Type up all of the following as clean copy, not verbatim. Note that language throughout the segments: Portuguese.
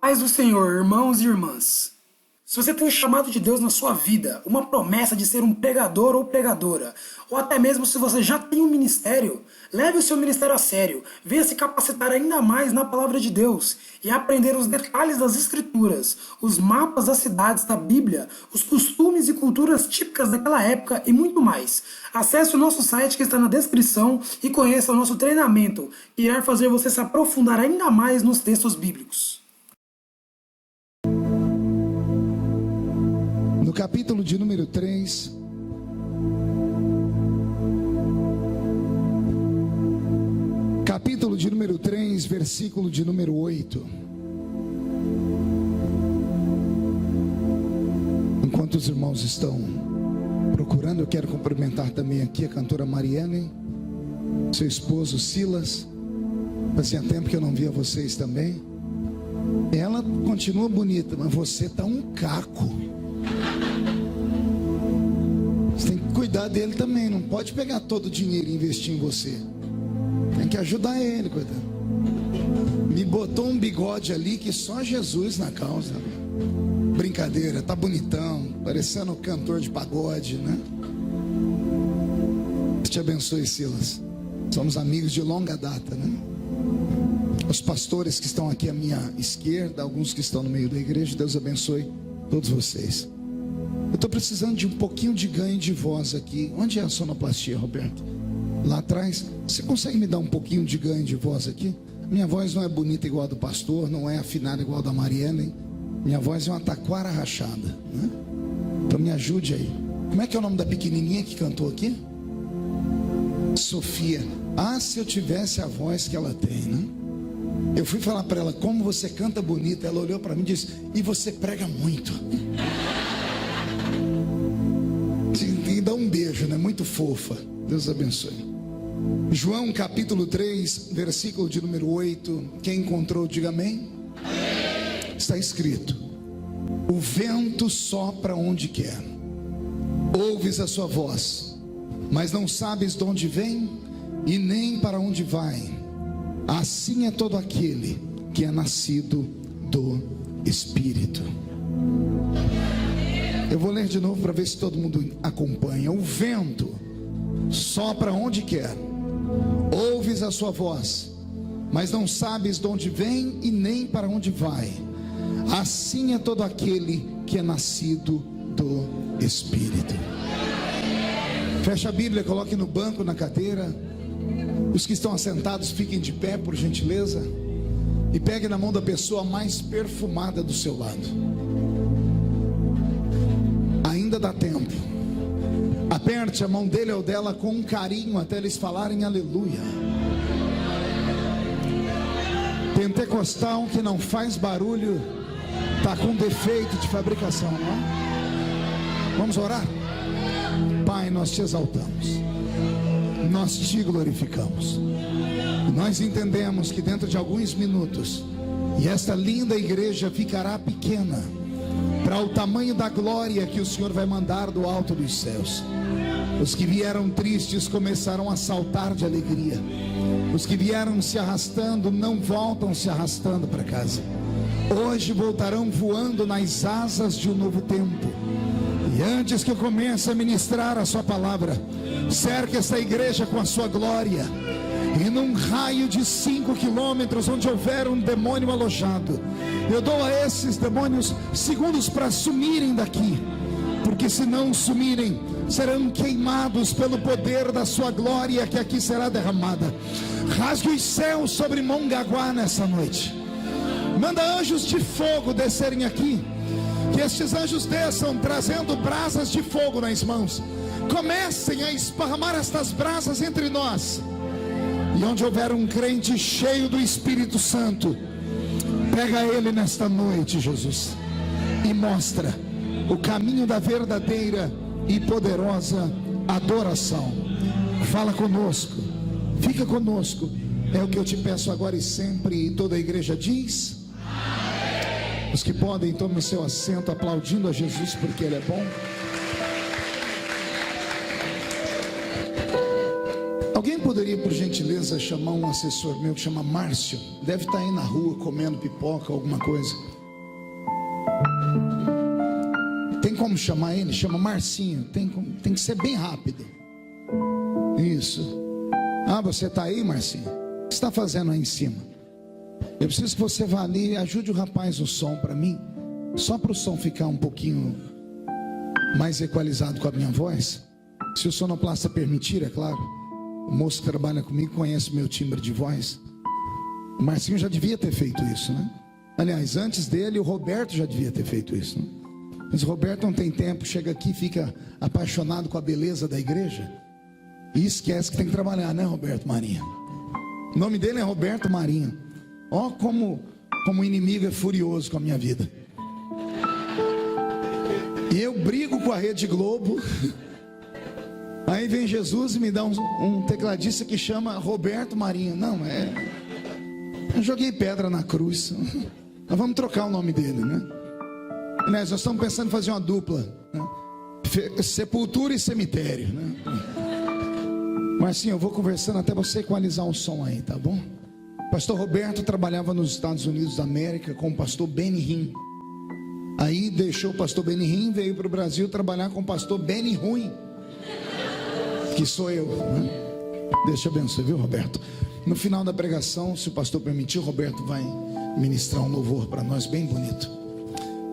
Paz do Senhor, irmãos e irmãs. Se você tem um chamado de Deus na sua vida, uma promessa de ser um pregador ou pregadora, ou até mesmo se você já tem um ministério, leve o seu ministério a sério, venha se capacitar ainda mais na palavra de Deus e aprender os detalhes das Escrituras, os mapas das cidades da Bíblia, os costumes e culturas típicas daquela época e muito mais. Acesse o nosso site que está na descrição e conheça o nosso treinamento, que irá fazer você se aprofundar ainda mais nos textos bíblicos. No capítulo de número 3, versículo de número 8. Enquanto os irmãos estão procurando, eu quero cumprimentar também aqui a cantora Mariane, seu esposo Silas. Fazia tempo que eu não via vocês também. Ela continua bonita, mas você tá um caco. Você tem que cuidar dele também. Não pode pegar todo o dinheiro e investir em você. Tem que ajudar ele, coitado. Me botou um bigode ali que só Jesus na causa. Brincadeira, tá bonitão, parecendo um cantor de pagode, né? Deus te abençoe, Silas. Somos amigos de longa data, né? Os pastores que estão aqui à minha esquerda, alguns que estão no meio da igreja, Deus abençoe todos vocês. Eu estou precisando de um pouquinho de ganho de voz aqui. Onde é a sonoplastia, Roberto? Lá atrás. Você consegue me dar um pouquinho de ganho de voz aqui? Minha voz não é bonita igual a do pastor, não é afinada igual a da Mariana. Minha voz é uma taquara rachada, né? Então me ajude aí. Como é que é o nome da pequenininha que cantou aqui? Sofia. Ah, se eu tivesse a voz que ela tem, né? Eu fui falar para ela, como você canta bonito. Ela olhou para mim e disse, e você prega muito. E dá um beijo, né? Muito fofa. Deus abençoe. João capítulo 3, versículo de número 8. Quem encontrou, diga amém. Está escrito: o vento sopra onde quer, ouves a sua voz, mas não sabes de onde vem e nem para onde vai. Assim é todo aquele que é nascido do Espírito. Eu vou ler de novo para ver se todo mundo acompanha. O vento sopra onde quer, ouves a sua voz, mas não sabes de onde vem e nem para onde vai. Assim é todo aquele que é nascido do Espírito. Fecha a Bíblia, coloque no banco, na cadeira. Os que estão assentados, fiquem de pé, por gentileza. E pegue na mão da pessoa mais perfumada do seu lado. Ainda dá tempo. Aperte a mão dele ou dela com um carinho até eles falarem aleluia. Pentecostal que não faz barulho está com defeito de fabricação, não é? Vamos orar? Pai, nós te exaltamos, nós te glorificamos. Nós entendemos que dentro de alguns minutos, e esta linda igreja ficará pequena para o tamanho da glória que o Senhor vai mandar do alto dos céus. Os que vieram tristes começarão a saltar de alegria. Os que vieram se arrastando não voltam se arrastando para casa. Hoje voltarão voando nas asas de um novo tempo. E antes que eu comece a ministrar a sua palavra, cerque essa igreja com a sua glória. E num raio de 5 quilômetros, onde houver um demônio alojado, eu dou a esses demônios segundos para sumirem daqui, porque se não sumirem, serão queimados pelo poder da sua glória que aqui será derramada. Rasgue os céus sobre Mongaguá nessa noite. Manda anjos de fogo descerem aqui. Que estes anjos desçam trazendo brasas de fogo nas mãos. Comecem a esparramar estas brasas entre nós. E onde houver um crente cheio do Espírito Santo, pega ele nesta noite, Jesus, e mostra o caminho da verdadeira e poderosa adoração. Fala conosco, fica conosco. É o que eu te peço agora e sempre. E toda a igreja diz amém. Os que podem, tomem o seu assento aplaudindo a Jesus porque Ele é bom. Alguém poderia, por gentileza, chamar um assessor meu que chama Márcio? Deve estar aí na rua comendo pipoca, alguma coisa. Tem como chamar ele? Chama Marcinho. Tem que ser bem rápido. Isso. Ah, você está aí, Marcinho? O que você está fazendo aí em cima? Eu preciso que você vá ali e ajude o rapaz no som para mim. Só para o som ficar um pouquinho mais equalizado com a minha voz. Se o sonoplasta permitir, é claro. O moço que trabalha comigo conhece o meu timbre de voz. O Marcinho já devia ter feito isso, né? Aliás, antes dele, o Roberto já devia ter feito isso, né? Mas o Roberto não tem tempo, chega aqui e fica apaixonado com a beleza da igreja e esquece que tem que trabalhar, né, Roberto Marinho? O nome dele é Roberto Marinho. Ó, como o inimigo é furioso com a minha vida. E eu brigo com a Rede Globo. Aí vem Jesus e me dá um tecladista que chama Roberto Marinho. Não, eu joguei pedra na cruz. Nós vamos trocar o nome dele, né? Nós estamos pensando em fazer uma dupla, né? Sepultura e cemitério, né? Marcinho, eu vou conversando até você equalizar o som aí, tá bom? Pastor Roberto trabalhava nos Estados Unidos da América com o pastor Benny Hinn. Aí deixou o pastor Benny Hinn, veio para o Brasil trabalhar com o pastor Benny Ruim, que sou eu, né? Deus te abençoe, viu, Roberto? No final da pregação, se o pastor permitir, o Roberto vai ministrar um louvor para nós bem bonito.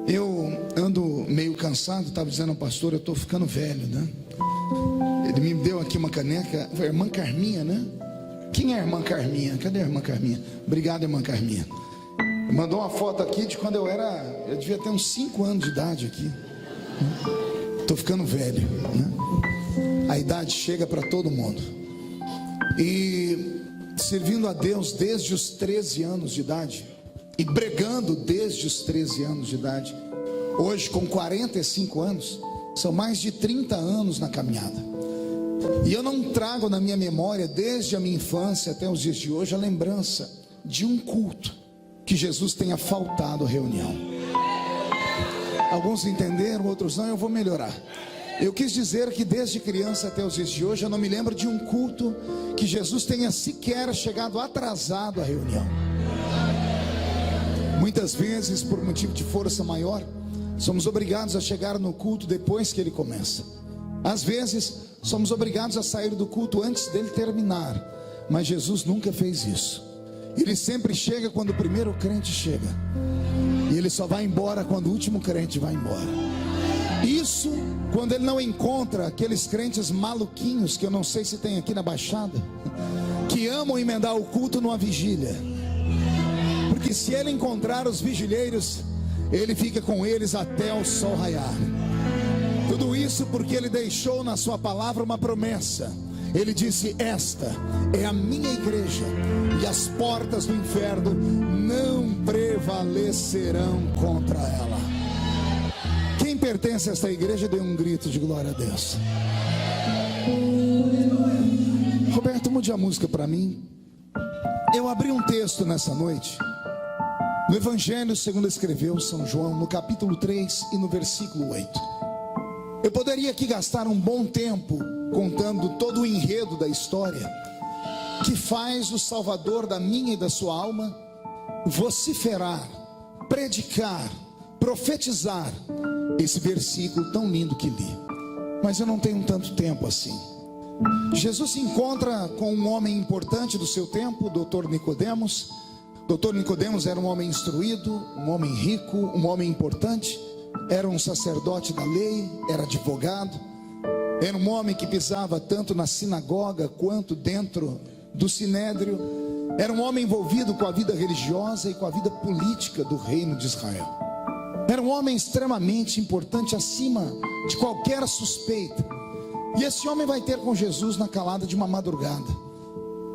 Eu ando meio cansado, estava dizendo ao pastor, eu estou ficando velho, né? Ele me deu aqui uma caneca, foi a irmã Carminha, né? Quem é a irmã Carminha? Cadê a irmã Carminha? Obrigado, irmã Carminha. Mandou uma foto aqui de quando eu devia ter uns 5 anos de idade aqui. Estou ficando velho, né? A idade chega para todo mundo. E servindo a Deus desde os 13 anos de idade, e bregando desde os 13 anos de idade, hoje com 45 anos, são mais de 30 anos na caminhada. E eu não trago na minha memória, desde a minha infância até os dias de hoje, a lembrança de um culto que Jesus tenha faltado à reunião. Alguns entenderam, outros não, eu vou melhorar. Eu quis dizer que desde criança até os dias de hoje, eu não me lembro de um culto que Jesus tenha sequer chegado atrasado à reunião. Muitas vezes, por motivo de força maior, somos obrigados a chegar no culto depois que ele começa. Às vezes, somos obrigados a sair do culto antes dele terminar. Mas Jesus nunca fez isso. Ele sempre chega quando o primeiro crente chega. E ele só vai embora quando o último crente vai embora. Isso quando ele não encontra aqueles crentes maluquinhos, que eu não sei se tem aqui na Baixada, que amam emendar o culto numa vigília. Porque se ele encontrar os vigilheiros, ele fica com eles até o sol raiar. Tudo isso porque ele deixou na sua palavra uma promessa. Ele disse: esta é a minha igreja, e as portas do inferno não prevalecerão contra ela. Quem pertence a esta igreja, dê um grito de glória a Deus. Roberto, mude a música para mim. Eu abri um texto nessa noite no Evangelho segundo escreveu São João, no capítulo 3 e no versículo 8. Eu poderia aqui gastar um bom tempo contando todo o enredo da história que faz o Salvador da minha e da sua alma vociferar, predicar, profetizar esse versículo tão lindo que li. Mas eu não tenho tanto tempo assim. Jesus se encontra com um homem importante do seu tempo, Dr. Nicodemos. Dr. Nicodemos era um homem instruído, um homem rico, um homem importante. Era um sacerdote da lei, era advogado. Era um homem que pisava tanto na sinagoga quanto dentro do sinédrio. Era um homem envolvido com a vida religiosa e com a vida política do reino de Israel. Era um homem extremamente importante, acima de qualquer suspeita. E esse homem vai ter com Jesus na calada de uma madrugada.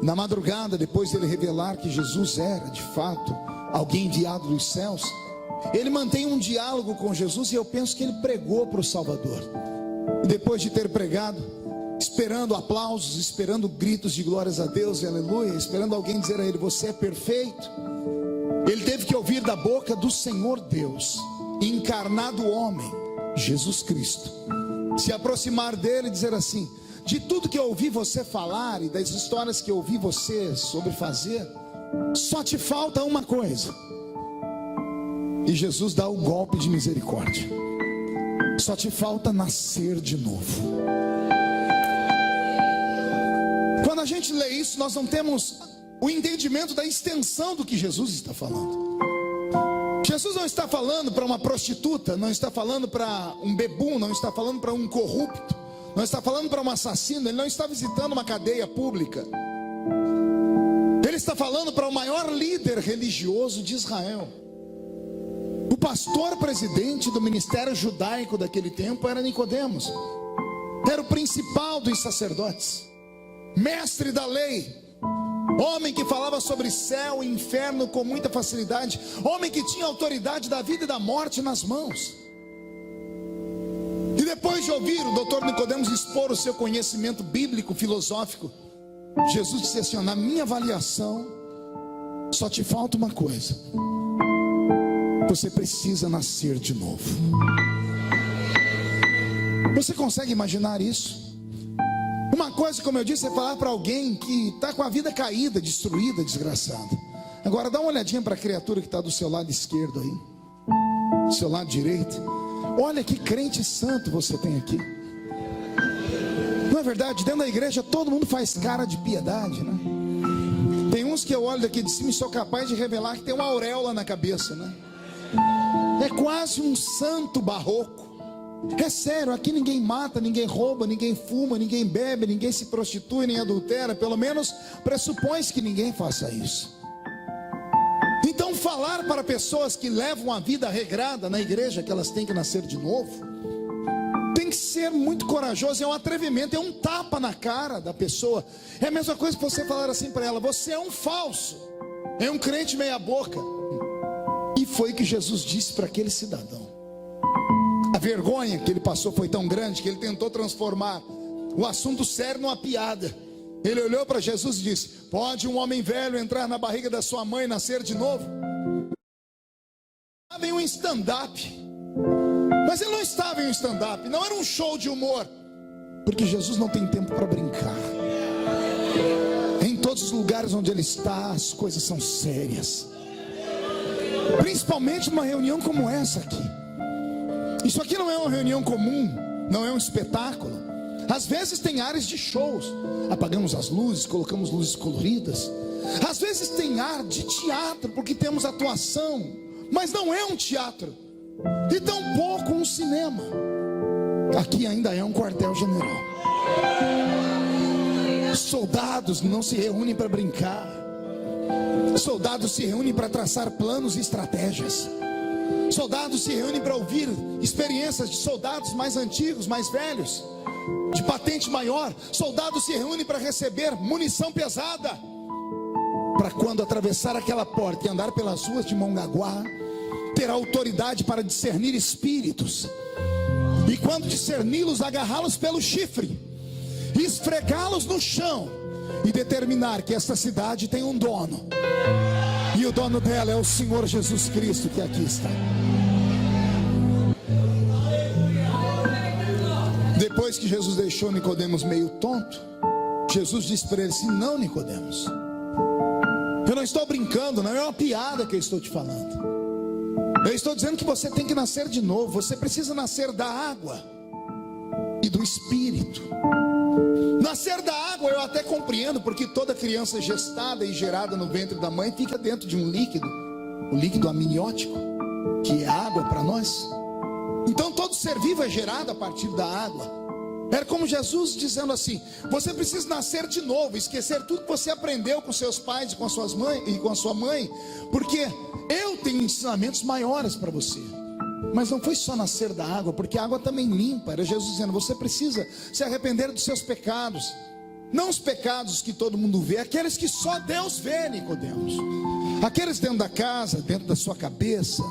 Na madrugada, depois dele revelar que Jesus era de fato alguém enviado dos céus, ele mantém um diálogo com Jesus, e eu penso que ele pregou para o Salvador. E depois de ter pregado, esperando aplausos, esperando gritos de glórias a Deus e aleluia, esperando alguém dizer a ele: você é perfeito, ele teve que ouvir da boca do Senhor Deus, encarnado homem, Jesus Cristo, se aproximar dele e dizer assim: de tudo que eu ouvi você falar e das histórias que eu ouvi você sobre fazer, só te falta uma coisa. E Jesus dá o golpe de misericórdia. Só te falta nascer de novo. Quando a gente lê isso, nós não temos o entendimento da extensão do que Jesus está falando. Jesus não está falando para uma prostituta, não está falando para um bebum, não está falando para um corrupto, não está falando para um assassino, ele não está visitando uma cadeia pública. Ele está falando para o maior líder religioso de Israel. O pastor presidente do ministério judaico daquele tempo era Nicodemos. Era o principal dos sacerdotes, mestre da lei, homem que falava sobre céu e inferno com muita facilidade, homem que tinha autoridade da vida e da morte nas mãos. E depois de ouvir o doutor Nicodemos expor o seu conhecimento bíblico, filosófico, Jesus disse assim: na minha avaliação, só te falta uma coisa: você precisa nascer de novo. Você consegue imaginar isso? Uma coisa, como eu disse, é falar para alguém que está com a vida caída, destruída, desgraçada. Agora dá uma olhadinha para a criatura que está do seu lado esquerdo aí, do seu lado direito. Olha que crente santo você tem aqui. Não é verdade? Dentro da igreja todo mundo faz cara de piedade, né? Tem uns que eu olho daqui de cima e sou capaz de revelar que tem uma auréola na cabeça, né? É quase um santo barroco. É sério, aqui ninguém mata, ninguém rouba, ninguém fuma, ninguém bebe, ninguém se prostitui, nem adultera. Pelo menos pressupõe-se que ninguém faça isso. Então falar para pessoas que levam a vida regrada na igreja que elas têm que nascer de novo, tem que ser muito corajoso, é um atrevimento, é um tapa na cara da pessoa. É a mesma coisa que você falar assim para ela: você é um falso, é um crente meia boca. E foi o que Jesus disse para aquele cidadão. A vergonha que ele passou foi tão grande que ele tentou transformar o assunto sério numa piada. Ele olhou para Jesus e disse: pode um homem velho entrar na barriga da sua mãe e nascer de novo? Estava em um stand-up. Mas ele não estava em um stand-up, não era um show de humor. Porque Jesus não tem tempo para brincar. Em todos os lugares onde ele está, as coisas são sérias. Principalmente numa reunião como essa aqui. Isso aqui não é uma reunião comum, não é um espetáculo. Às vezes tem áreas de shows, apagamos as luzes, colocamos luzes coloridas. Às vezes tem ar de teatro, porque temos atuação, mas não é um teatro, e tampouco um cinema. Aqui ainda é um quartel-general. Soldados não se reúnem para brincar. Soldados se reúnem para traçar planos e estratégias. Soldados se reúnem para ouvir experiências de soldados mais antigos, mais velhos, de patente maior. Soldados se reúnem para receber munição pesada, para quando atravessar aquela porta e andar pelas ruas de Mongaguá, ter autoridade para discernir espíritos. E quando discerni-los, agarrá-los pelo chifre, esfregá-los no chão e determinar que esta cidade tem um dono. E o dono dela é o Senhor Jesus Cristo, que aqui está. Depois que Jesus deixou Nicodemos meio tonto, Jesus disse para ele assim: não, Nicodemos, eu não estou brincando, não é uma piada que eu estou te falando. Eu estou dizendo que você tem que nascer de novo. Você precisa nascer da água e do Espírito. Nascer da água eu até compreendo, porque toda criança gestada e gerada no ventre da mãe fica dentro de um líquido, o líquido amniótico, que é água para nós. Então todo ser vivo é gerado a partir da água. Era como Jesus dizendo assim: você precisa nascer de novo, esquecer tudo que você aprendeu com seus pais e com suas mães e com a sua mãe, porque eu tenho ensinamentos maiores para você. Mas não foi só nascer da água, porque a água também limpa. Era Jesus dizendo: você precisa se arrepender dos seus pecados. Não os pecados que todo mundo vê, aqueles que só Deus vê, Nicodemos. Aqueles dentro da casa, dentro da sua cabeça.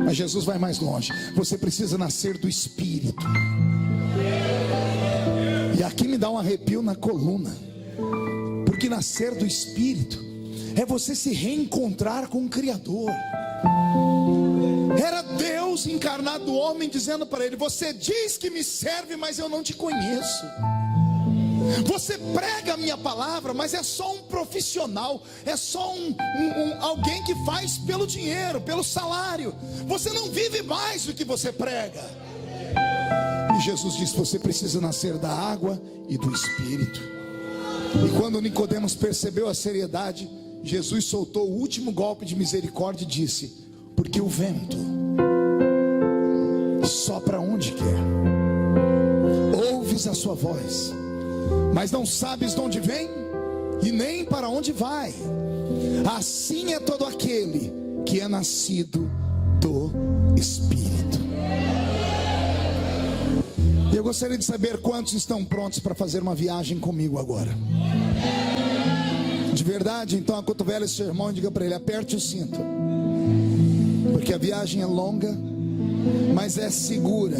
Mas Jesus vai mais longe. Você precisa nascer do Espírito. E aqui me dá um arrepio na coluna. Porque nascer do Espírito é você se reencontrar com o Criador. Era Deus encarnado no homem dizendo para ele: você diz que me serve, mas eu não te conheço. Você prega a minha palavra, mas é só um profissional, é só alguém que faz pelo dinheiro, pelo salário. Você não vive mais do que você prega. E Jesus disse: você precisa nascer da água e do Espírito. E quando Nicodemos percebeu a seriedade, Jesus soltou o último golpe de misericórdia e disse: porque o vento sopra onde quer, ouves a sua voz, mas não sabes de onde vem e nem para onde vai. Assim é todo aquele que é nascido do Espírito. Eu gostaria de saber quantos estão prontos para fazer uma viagem comigo agora. De verdade, então acotovela esse irmão e diga para ele: aperte o cinto, porque a viagem é longa, mas é segura.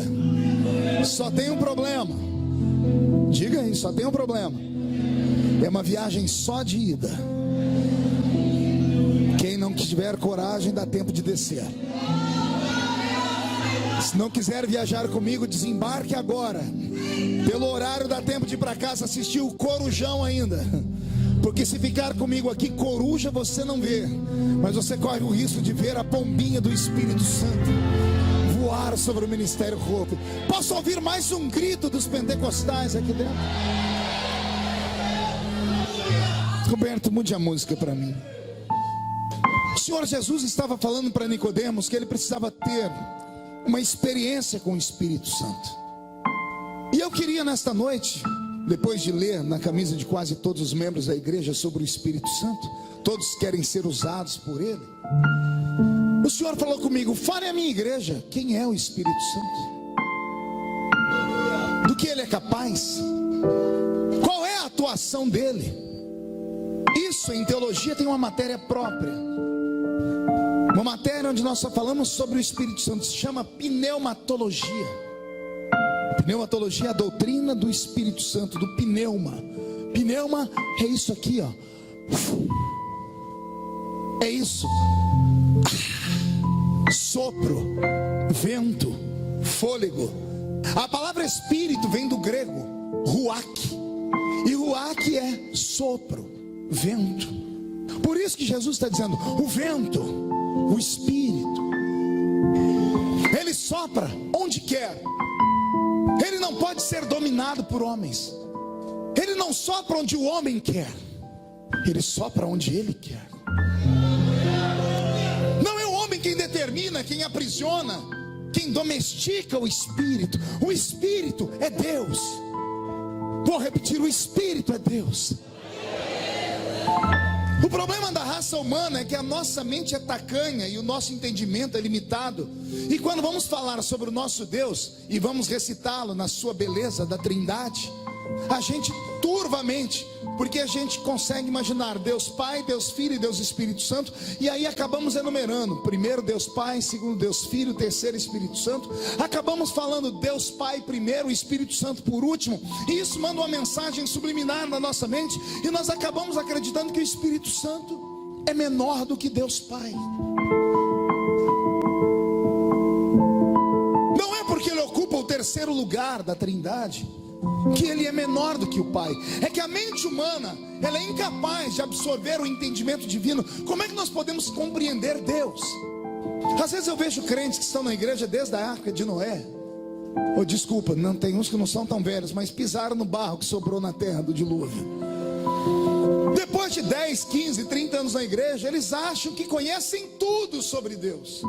Só tem um problema. Diga aí, só tem um problema. É uma viagem só de ida. Quem não tiver coragem, dá tempo de descer. Se não quiser viajar comigo, desembarque agora. Pelo horário dá tempo de ir para casa assistir o Corujão ainda. Porque se ficar comigo aqui, coruja você não vê, mas você corre o risco de ver a pombinha do Espírito Santo voar sobre o Ministério Hope. Posso ouvir mais um grito dos pentecostais aqui dentro? Roberto, mude a música para mim. O Senhor Jesus estava falando para Nicodemos que ele precisava ter uma experiência com o Espírito Santo. E eu queria nesta noite, depois de ler na camisa de quase todos os membros da igreja sobre o Espírito Santo, todos querem ser usados por ele. O Senhor falou comigo: fale à minha igreja quem é o Espírito Santo, do que ele é capaz, qual é a atuação dele. Isso em teologia tem uma matéria própria, uma matéria onde nós só falamos sobre o Espírito Santo, se chama pneumatologia. Pneumatologia é a doutrina do Espírito Santo, do pneuma. Pneuma é isso aqui, ó. É isso. Sopro, vento, fôlego. A palavra espírito vem do grego ruach. E ruach é sopro, vento. Por isso que Jesus está dizendo: o vento, o Espírito, ele sopra onde quer. Ele não pode ser dominado por homens. Ele não sopra onde o homem quer, ele sopra onde ele quer. Não é o homem quem determina, quem aprisiona, quem domestica o Espírito. O Espírito é Deus. Vou repetir: o Espírito é Deus. O problema da raça humana é que a nossa mente é tacanha e o nosso entendimento é limitado. E quando vamos falar sobre o nosso Deus e vamos recitá-lo na sua beleza da Trindade, a gente turva a mente, porque a gente consegue imaginar Deus Pai, Deus Filho e Deus Espírito Santo, e aí acabamos enumerando: primeiro Deus Pai, segundo Deus Filho, terceiro Espírito Santo. Acabamos falando Deus Pai primeiro, o Espírito Santo por último, e isso manda uma mensagem subliminar na nossa mente, e nós acabamos acreditando que o Espírito Santo é menor do que Deus Pai. Não é porque ele ocupa o terceiro lugar da Trindade que ele é menor do que o Pai. É que a mente humana, ela é incapaz de absorver o entendimento divino. Como é que nós podemos compreender Deus? Às vezes eu vejo crentes que estão na igreja desde a época de Noé. Ou desculpa, não, tem uns que não são tão velhos, mas pisaram no barro que sobrou na terra do dilúvio. Depois de 10, 15, 30 anos na igreja, eles acham que conhecem tudo sobre Deus.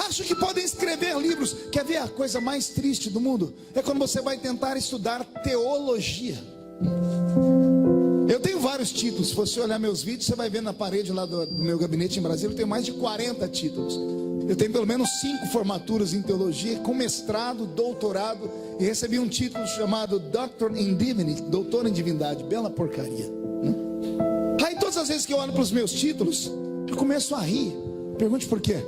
Acham que podem escrever livros. Quer ver a coisa mais triste do mundo? É quando você vai tentar estudar teologia. Eu tenho vários títulos. Se você olhar meus vídeos, você vai ver na parede lá do meu gabinete em Brasília, eu tenho mais de 40 títulos. Eu tenho pelo menos 5 formaturas em teologia, com mestrado, doutorado, e recebi um título chamado Doctor in Divinity, doutor em divindade. Bela porcaria, né? Aí todas as vezes que eu olho para os meus títulos, eu começo a rir. Pergunte por quê?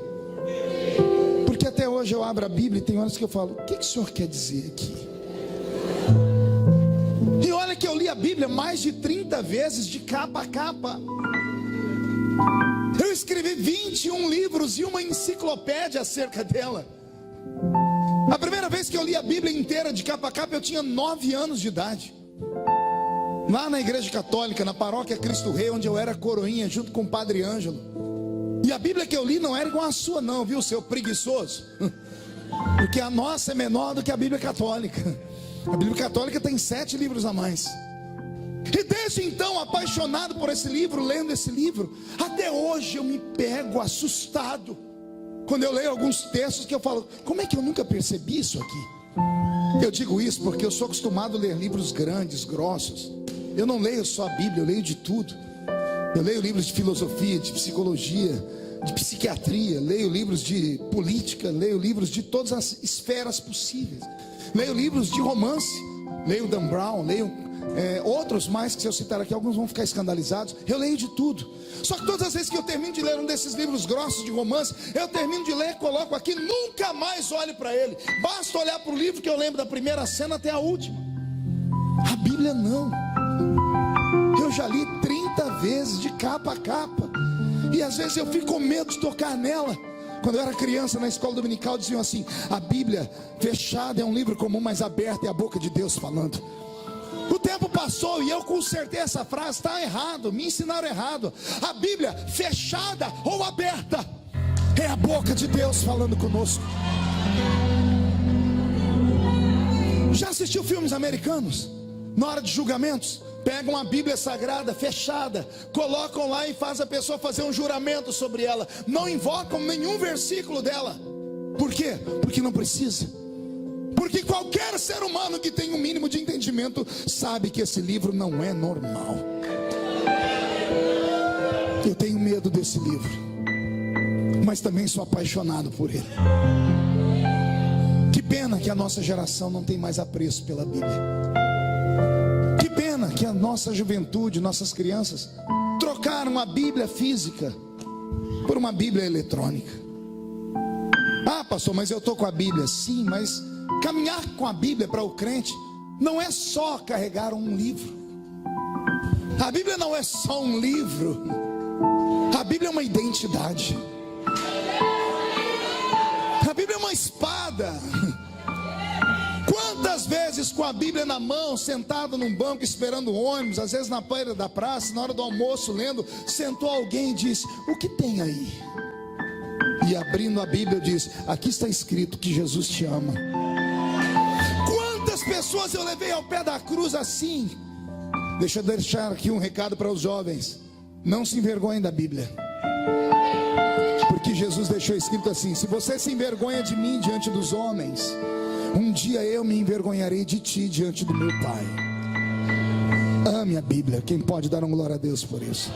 Porque até hoje eu abro a Bíblia e tem horas que eu falo: o que o senhor quer dizer aqui? E olha que eu li a Bíblia mais de 30 vezes, de capa a capa. Eu escrevi 21 livros e uma enciclopédia acerca dela. A primeira vez que eu li a Bíblia inteira de capa a capa, eu tinha 9 anos de idade. lá na igreja católica, na paróquia Cristo Rei, onde eu era coroinha junto com o Padre Ângelo. E a Bíblia que eu li não era igual a sua não, viu, seu preguiçoso? Porque a nossa é menor do que a Bíblia católica. A Bíblia católica tem 7 livros a mais. E desde então, apaixonado por esse livro, lendo esse livro, até hoje eu me pego assustado quando eu leio alguns textos que eu falo, como é que eu nunca percebi isso aqui? Eu digo isso porque eu sou acostumado a ler livros grandes, grossos. Eu não leio só a Bíblia, eu leio de tudo. Eu leio livros de filosofia, de psicologia, de psiquiatria, leio livros de política, leio livros de todas as esferas possíveis. Leio livros de romance, leio Dan Brown, leio outros mais que se eu citar aqui, alguns vão ficar escandalizados. Eu leio de tudo. Só que todas as vezes que eu termino de ler um desses livros grossos de romance, eu termino de ler, coloco aqui, nunca mais olho para ele. Basta olhar para o livro que eu lembro da primeira cena até a última. A Bíblia não. Eu já li 30 vezes de capa a capa. E às vezes eu fico com medo de tocar nela. Quando eu era criança na escola dominical diziam assim, a Bíblia fechada é um livro comum, mas aberta é a boca de Deus falando. O tempo passou e eu consertei essa frase, está errado, me ensinaram errado. A Bíblia fechada ou aberta é a boca de Deus falando conosco. Já assistiu filmes americanos? Na hora de julgamentos, pegam a Bíblia Sagrada fechada, colocam lá e faz a pessoa fazer um juramento sobre ela. Não invocam nenhum versículo dela. Por quê? Porque não precisa. Porque qualquer ser humano que tem um mínimo de entendimento sabe que esse livro não é normal. Eu tenho medo desse livro, mas também sou apaixonado por ele. Que pena que a nossa geração não tem mais apreço pela Bíblia. Que pena que a nossa juventude, nossas crianças trocaram a Bíblia física por uma Bíblia eletrônica. Ah, pastor, mas eu estou com a Bíblia. Sim, mas caminhar com a Bíblia para o crente não é só carregar um livro. A Bíblia não é só um livro. A Bíblia é uma identidade. A Bíblia é uma espada. Quantas vezes com a Bíblia na mão, sentado num banco esperando o ônibus, às vezes na beira da praça, na hora do almoço lendo, sentou alguém e disse, o que tem aí? E abrindo a Bíblia diz, aqui está escrito que Jesus te ama. Quantas pessoas eu levei ao pé da cruz assim? Deixa eu deixar aqui um recado para os jovens, não se envergonhem da Bíblia, porque Jesus deixou escrito assim, se você se envergonha de mim diante dos homens, um dia eu me envergonharei de ti diante do meu Pai. Ame a Bíblia, quem pode dar uma glória a Deus por isso?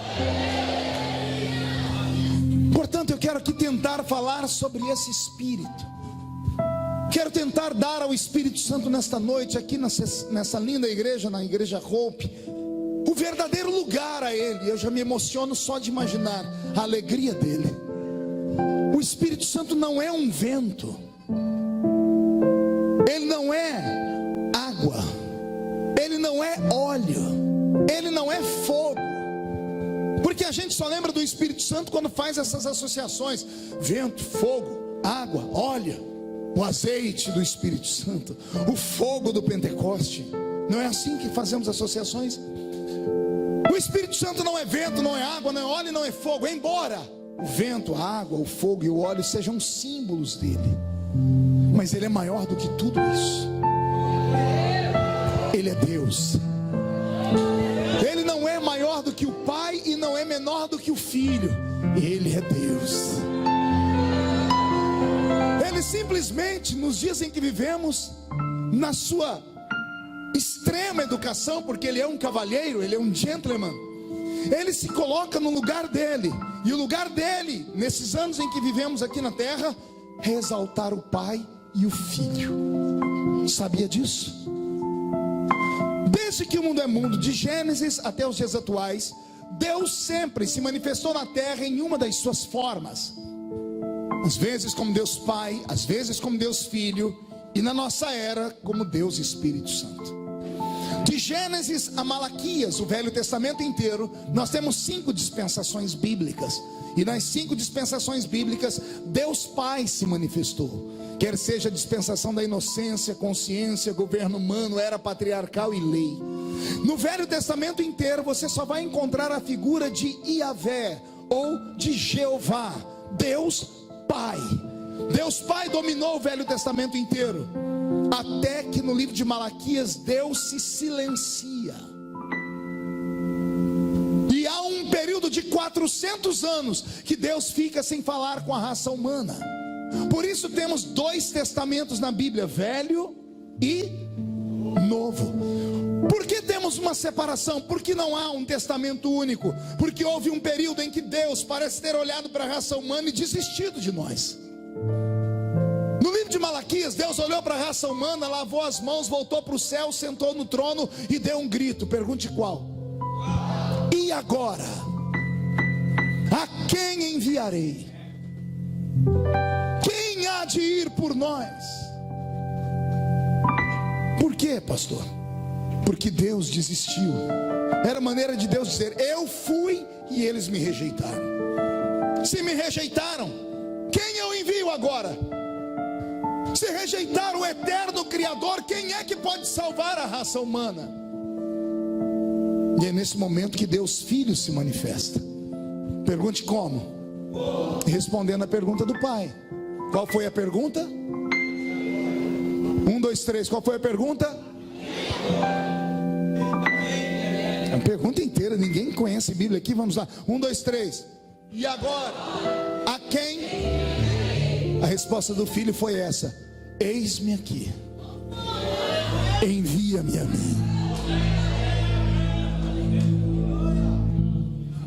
Portanto, eu quero aqui tentar falar sobre esse Espírito. Quero tentar dar ao Espírito Santo nesta noite, aqui nessa linda igreja, na igreja Hope, o verdadeiro lugar a Ele. Eu já me emociono só de imaginar a alegria dele. O Espírito Santo não é um vento, ele não é água, ele não é óleo, ele não é fogo. Porque a gente só lembra do Espírito Santo quando faz essas associações: vento, fogo, água, óleo, o azeite do Espírito Santo, o fogo do Pentecoste. Não é assim que fazemos associações? O Espírito Santo não é vento, não é água, não é óleo, não é fogo. Embora o vento, a água, o fogo e o óleo sejam símbolos dele, mas ele é maior do que tudo isso. Ele é Deus. Ele não é maior do que o Pai e não é menor do que o Filho. Ele é Deus. Ele simplesmente, nos dias em que vivemos, na sua extrema educação, porque ele é um cavalheiro, ele é um gentleman, ele se coloca no lugar dele. E o lugar dele, nesses anos em que vivemos aqui na terra, é exaltar o Pai e o Filho. Sabia disso? Desde que o mundo é mundo, de Gênesis até os dias atuais, Deus sempre se manifestou na terra em uma das suas formas. Às vezes como Deus Pai, às vezes como Deus Filho, e na nossa era como Deus Espírito Santo. De Gênesis a Malaquias, o Velho Testamento inteiro, nós temos 5 dispensações bíblicas. E nas 5 dispensações bíblicas, Deus Pai se manifestou. Quer seja a dispensação da inocência, consciência, governo humano, era patriarcal e lei. No Velho Testamento inteiro, você só vai encontrar a figura de Iavé, ou de Jeová, Deus Pai. Deus Pai dominou o Velho Testamento inteiro, até que no livro de Malaquias Deus se silencia. E há um período de 400 anos que Deus fica sem falar com a raça humana. Por isso temos 2 testamentos na Bíblia, Velho e Novo. Por que temos uma separação? Porque não há um testamento único. Porque houve um período em que Deus parece ter olhado para a raça humana e desistido de nós. No livro de Malaquias, Deus olhou para a raça humana, lavou as mãos, voltou para o céu, sentou no trono e deu um grito. Pergunte qual? E agora? A quem enviarei? Quem há de ir por nós? Por quê, pastor? Porque Deus desistiu. Era a maneira de Deus dizer: eu fui e eles me rejeitaram. Se me rejeitaram, quem eu envio agora? Se rejeitaram o eterno Criador, quem é que pode salvar a raça humana? E é nesse momento que Deus Filho se manifesta. Pergunte como? Respondendo a pergunta do Pai. Qual foi a pergunta? 1, 2, 3. Qual foi a pergunta? A pergunta inteira, ninguém conhece a Bíblia aqui. Vamos lá, 1, 2, 3. E agora? A quem? A resposta do Filho foi essa: eis-me aqui, envia-me a mim.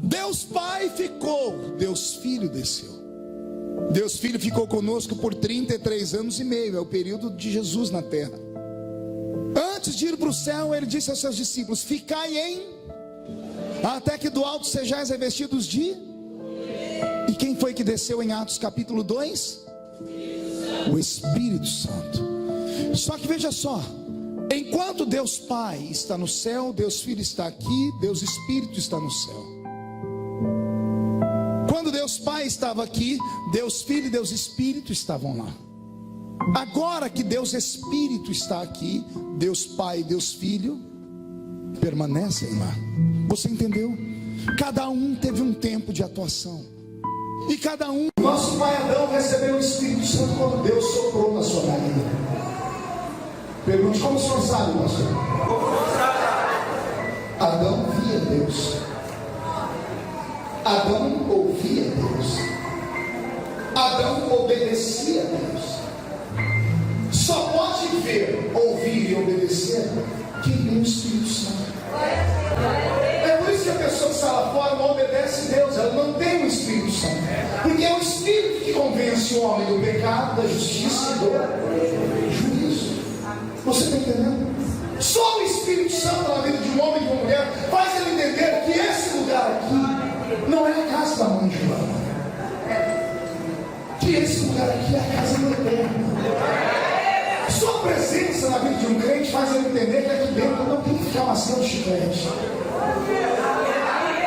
Deus Pai ficou, Deus Filho desceu. Deus Filho ficou conosco por 33 anos e meio, é o período de Jesus na terra. Antes de ir para o céu, ele disse aos seus discípulos: ficai até que do alto sejais revestidos de... E quem foi que desceu em Atos capítulo 2? O Espírito Santo. Só que veja só, enquanto Deus Pai está no céu, Deus Filho está aqui, Deus Espírito está no céu. Quando Deus Pai estava aqui, Deus Filho e Deus Espírito estavam lá. Agora que Deus Espírito está aqui, Deus Pai e Deus Filho permanecem lá. Você entendeu? Cada um teve um tempo de atuação. E cada um... Nosso pai Adão recebeu o Espírito Santo quando Deus soprou na sua nariz. Pergunte: como o senhor sabe, pastor? Adão via Deus. Adão ouvia Deus. Adão obedecia a Deus. Só pode ver, ouvir e obedecer quem tem o Espírito Santo. É por isso que a pessoa que está lá fora não obedece a Deus, ela não tem o Espírito Santo. Porque é o Espírito que convence o homem do pecado, da justiça e do juízo. Você está entendendo? Só o Espírito Santo na vida de um homem e de uma mulher faz ele entender que esse lugar aqui não é a casa da mãe Joana, que esse lugar aqui é a casa do Eterno. Sua presença na vida de um crente faz ele entender que aqui dentro não tem que ficar mascando chiclete,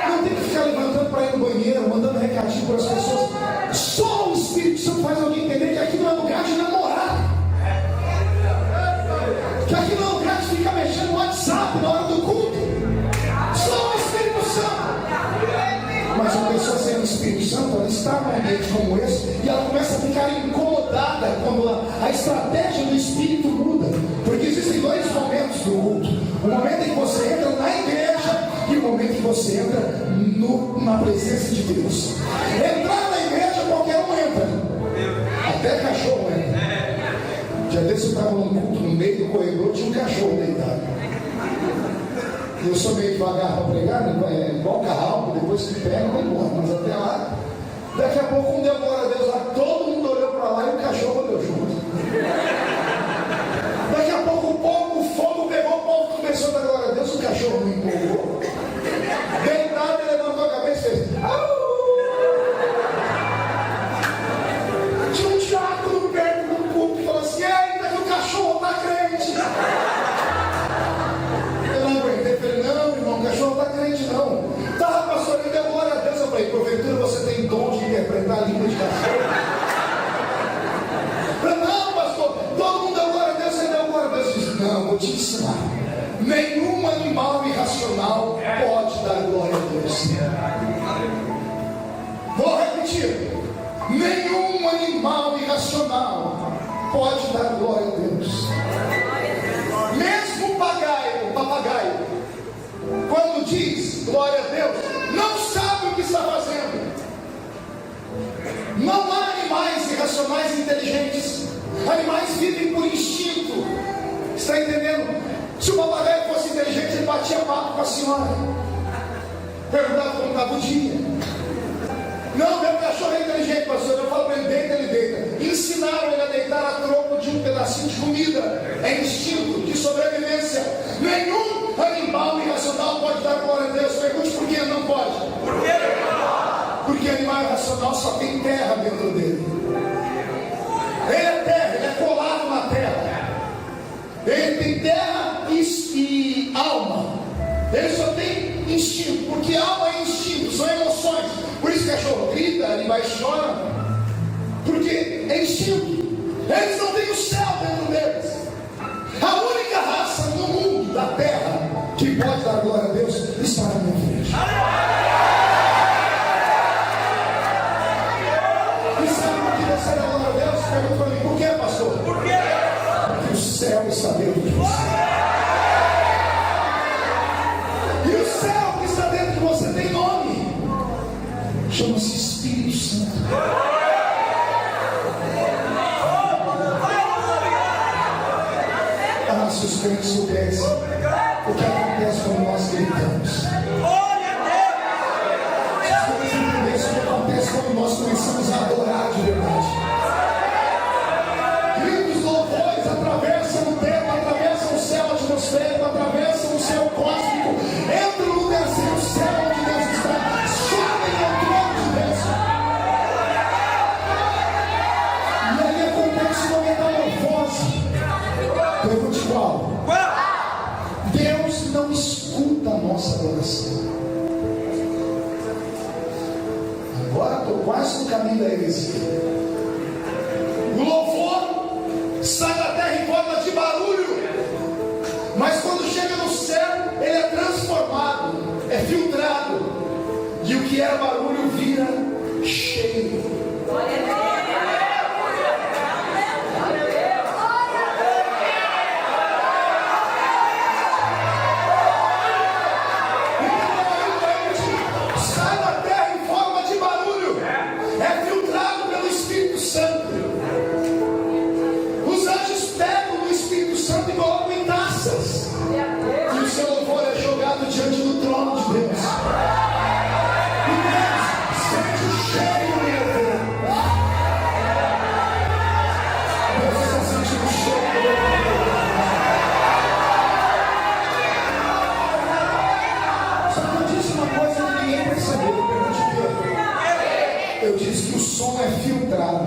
não tem que ficar levantando para ir no banheiro, mandando recadinho para as pessoas. Só o Espírito Santo faz alguém entender que aqui não é lugar de namorar, que aqui não é lugar de ficar mexendo no WhatsApp na hora do culto. Só o Espírito Santo. Mas uma pessoa sem o Espírito Santo, ela está num ambiente como esse e ela começa a ficar incomodada quando a estratégia do Espírito muda. Porque existem 2 momentos do culto: o momento em que você entra na igreja e o momento em que você entra na presença de Deus. Entrar na igreja qualquer um entra, até cachorro entra. Já desse eu estava num culto no meio do corredor, tinha um cachorro deitado. Eu sou meio devagar para pregar, né? É igual carral, depois que pega, vai embora. Mas até lá, daqui a pouco, um deu glória a Deus lá, todo mundo olhou para lá e o cachorro olhou junto. Daqui a pouco, o fogo pegou, o povo começou a dar glória a Deus, o cachorro não empolgou. Deitado, ele levantou a cabeça e fez: tinha um diácono perto do culto e falou assim: eita, que o cachorro está crente. te ensinar. Nenhum animal irracional pode dar glória a Deus. Vou repetir. Nenhum animal irracional pode dar glória a Deus. Mesmo o papagaio, quando diz glória a Deus, não sabe o que está fazendo. Não há animais irracionais inteligentes. Animais vivem por instinto. Está entendendo? Se o papagaio fosse inteligente, ele batia papo com a senhora, perguntava como estava o dia. Não, meu cachorro é inteligente, pastor. Eu falo para ele, deita, ele deita. Ensinaram ele a deitar a troco de um pedacinho de comida. É instinto de sobrevivência. Nenhum animal irracional pode dar glória a Deus. Pergunte por que não pode. Por que não? Porque animal irracional só tem terra dentro dele. Ele é terra, ele é colado na terra. Ele tem terra e alma. Ele só tem instinto, porque alma é instinto, são emoções. Por isso que o cachorro grita, animais choram, porque é instinto. Eles não têm o céu dentro deles. A única raça no mundo da terra que pode dar glória a Deus está na minha frente. E sabe por que você dá glória a Deus? Pergunta para mim, por que, pastor? Por quê? Porque o céu está dentro de você. E o céu que está dentro de você tem nome. Chama-se Espírito Santo. Ah, se os crentes soubessem o que acontece quando nós gritamos. Se os crentes entendessem o que acontece quando nós começamos a adorar de verdade. Gritos, louvores atravessam o tempo, atravessam o céu atmosférico, atravessam o céu cósmico, entram no terceiro céu onde Deus está, sobem ao trono de Deus. E aí acontece uma metamorfose. Pergunte qual? Deus não escuta a nossa adoração. Agora estou quase no caminho da heresia. O louvor sai da terra em forma de barulho, mas quando chega no céu, ele é transformado, é filtrado, e o que era barulho vira cheiro. Sai da terra em forma de barulho, é filtrado pelo Espírito Santo. Os anjos pegam o Espírito Santo e colocam em taças, e o seu louvor é jogado diante do trono de Deus. E Deus sente o cheiro do louvor. Deus está sentindo o cheiro do louvor. Só que eu disse uma coisa que ninguém percebeu. Pergunte o quê? Eu disse que o som é filtrado.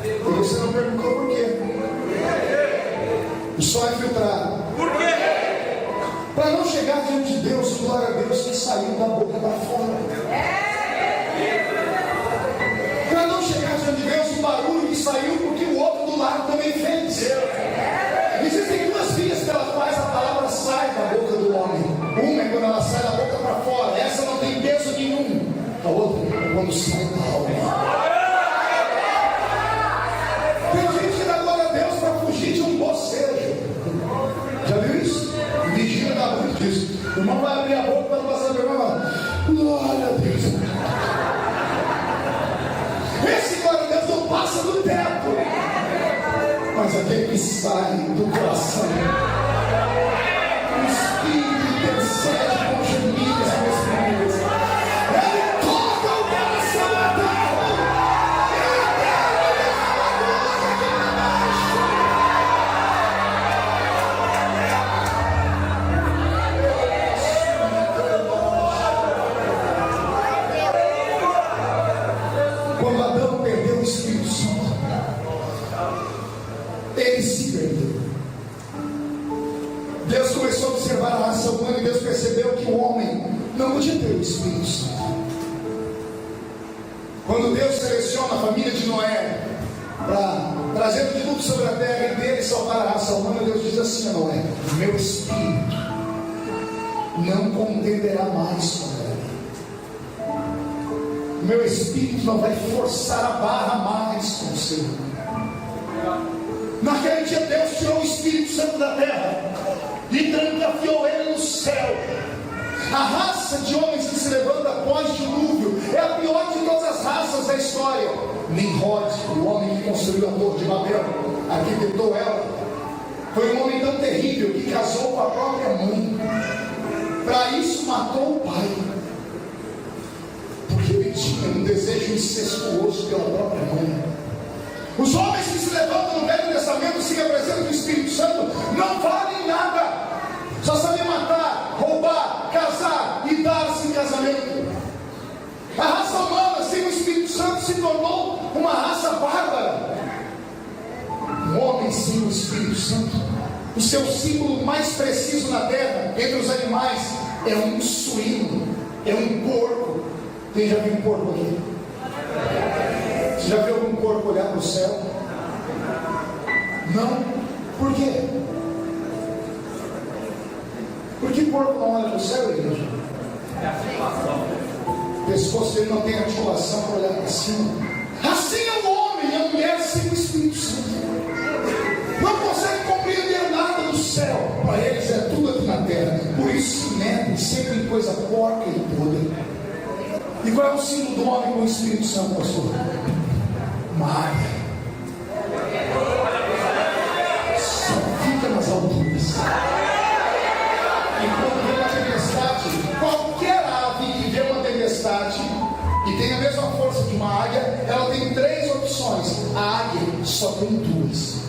E você não perguntou por quê? O som é filtrado. Por quê? Para não chegar diante de Deus, glória a Deus, que saiu da boca para fora. Para não chegar diante de Deus, o barulho que saiu porque o outro do lado também fez. Existem duas vias pelas quais a palavra sai da boca do homem. Uma é quando ela sai da boca para fora. Essa não tem peso nenhum. A outra é quando sai da alma. Tem gente que dá glória a Deus para fugir de um bocejo. Já viu isso? Vigília dá muito disso. O irmão vai abrir a boca para não passar vergonha e falar: glória a Deus. Esse glória a Deus não passa do teto, mas aquele que sai do coração, o Espírito intercede com gemidos e respondemos. Ele toca o coração da terra. Quando Adão perdeu o Espírito Santo, ele se perdeu. Deus começou a observar a raça humana e Deus percebeu que o homem não podia ter o Espírito Santo. Quando Deus seleciona a família de Noé para trazer o dilúvio sobre a terra e dele salvar a raça humana, Deus diz diz assim a Noé: o meu espírito não contenderá mais com ela. O meu espírito não vai forçar a barra mais com o seu. Naquele dia Deus tirou o Espírito Santo da terra e trancafiou ele no céu. A raça de homens que se levanta após dilúvio é a pior de todas as raças da história. Nimrod, o homem que construiu a Torre de Babel, arquitetou ela, foi um homem tão terrível que casou com a própria mãe. Para isso matou o pai, porque ele tinha um desejo incestuoso pela própria mãe. Os homens que se levantam no Velho Testamento se representam do Espírito Santo não valem nada, só sabem matar, roubar, casar e dar-se em casamento. A raça humana sem o Espírito Santo se tornou uma raça bárbara. Um homem sem o Espírito Santo, o seu símbolo mais preciso na terra, entre os animais, é um suíno, é um porco. Quem já viu um porco aqui? Você já viu algum porco olhar para o céu? Não? Por quê? Por que porco não olha para o céu, igreja? O pescoço dele não tem articulação para olhar para cima. Assim é o homem e a mulher sem o Espírito Santo. Não consegue compreender nada do céu. Para eles é tudo aqui na terra. Por isso se metem sempre em coisa porca e podre. E qual é o símbolo do homem com o Espírito Santo, pastor? Maria. Só fica nas alturas. E quando vê uma tempestade, qualquer ave que vê uma tempestade e tem a mesma força de uma águia, ela tem 3 opções. A águia só tem 2.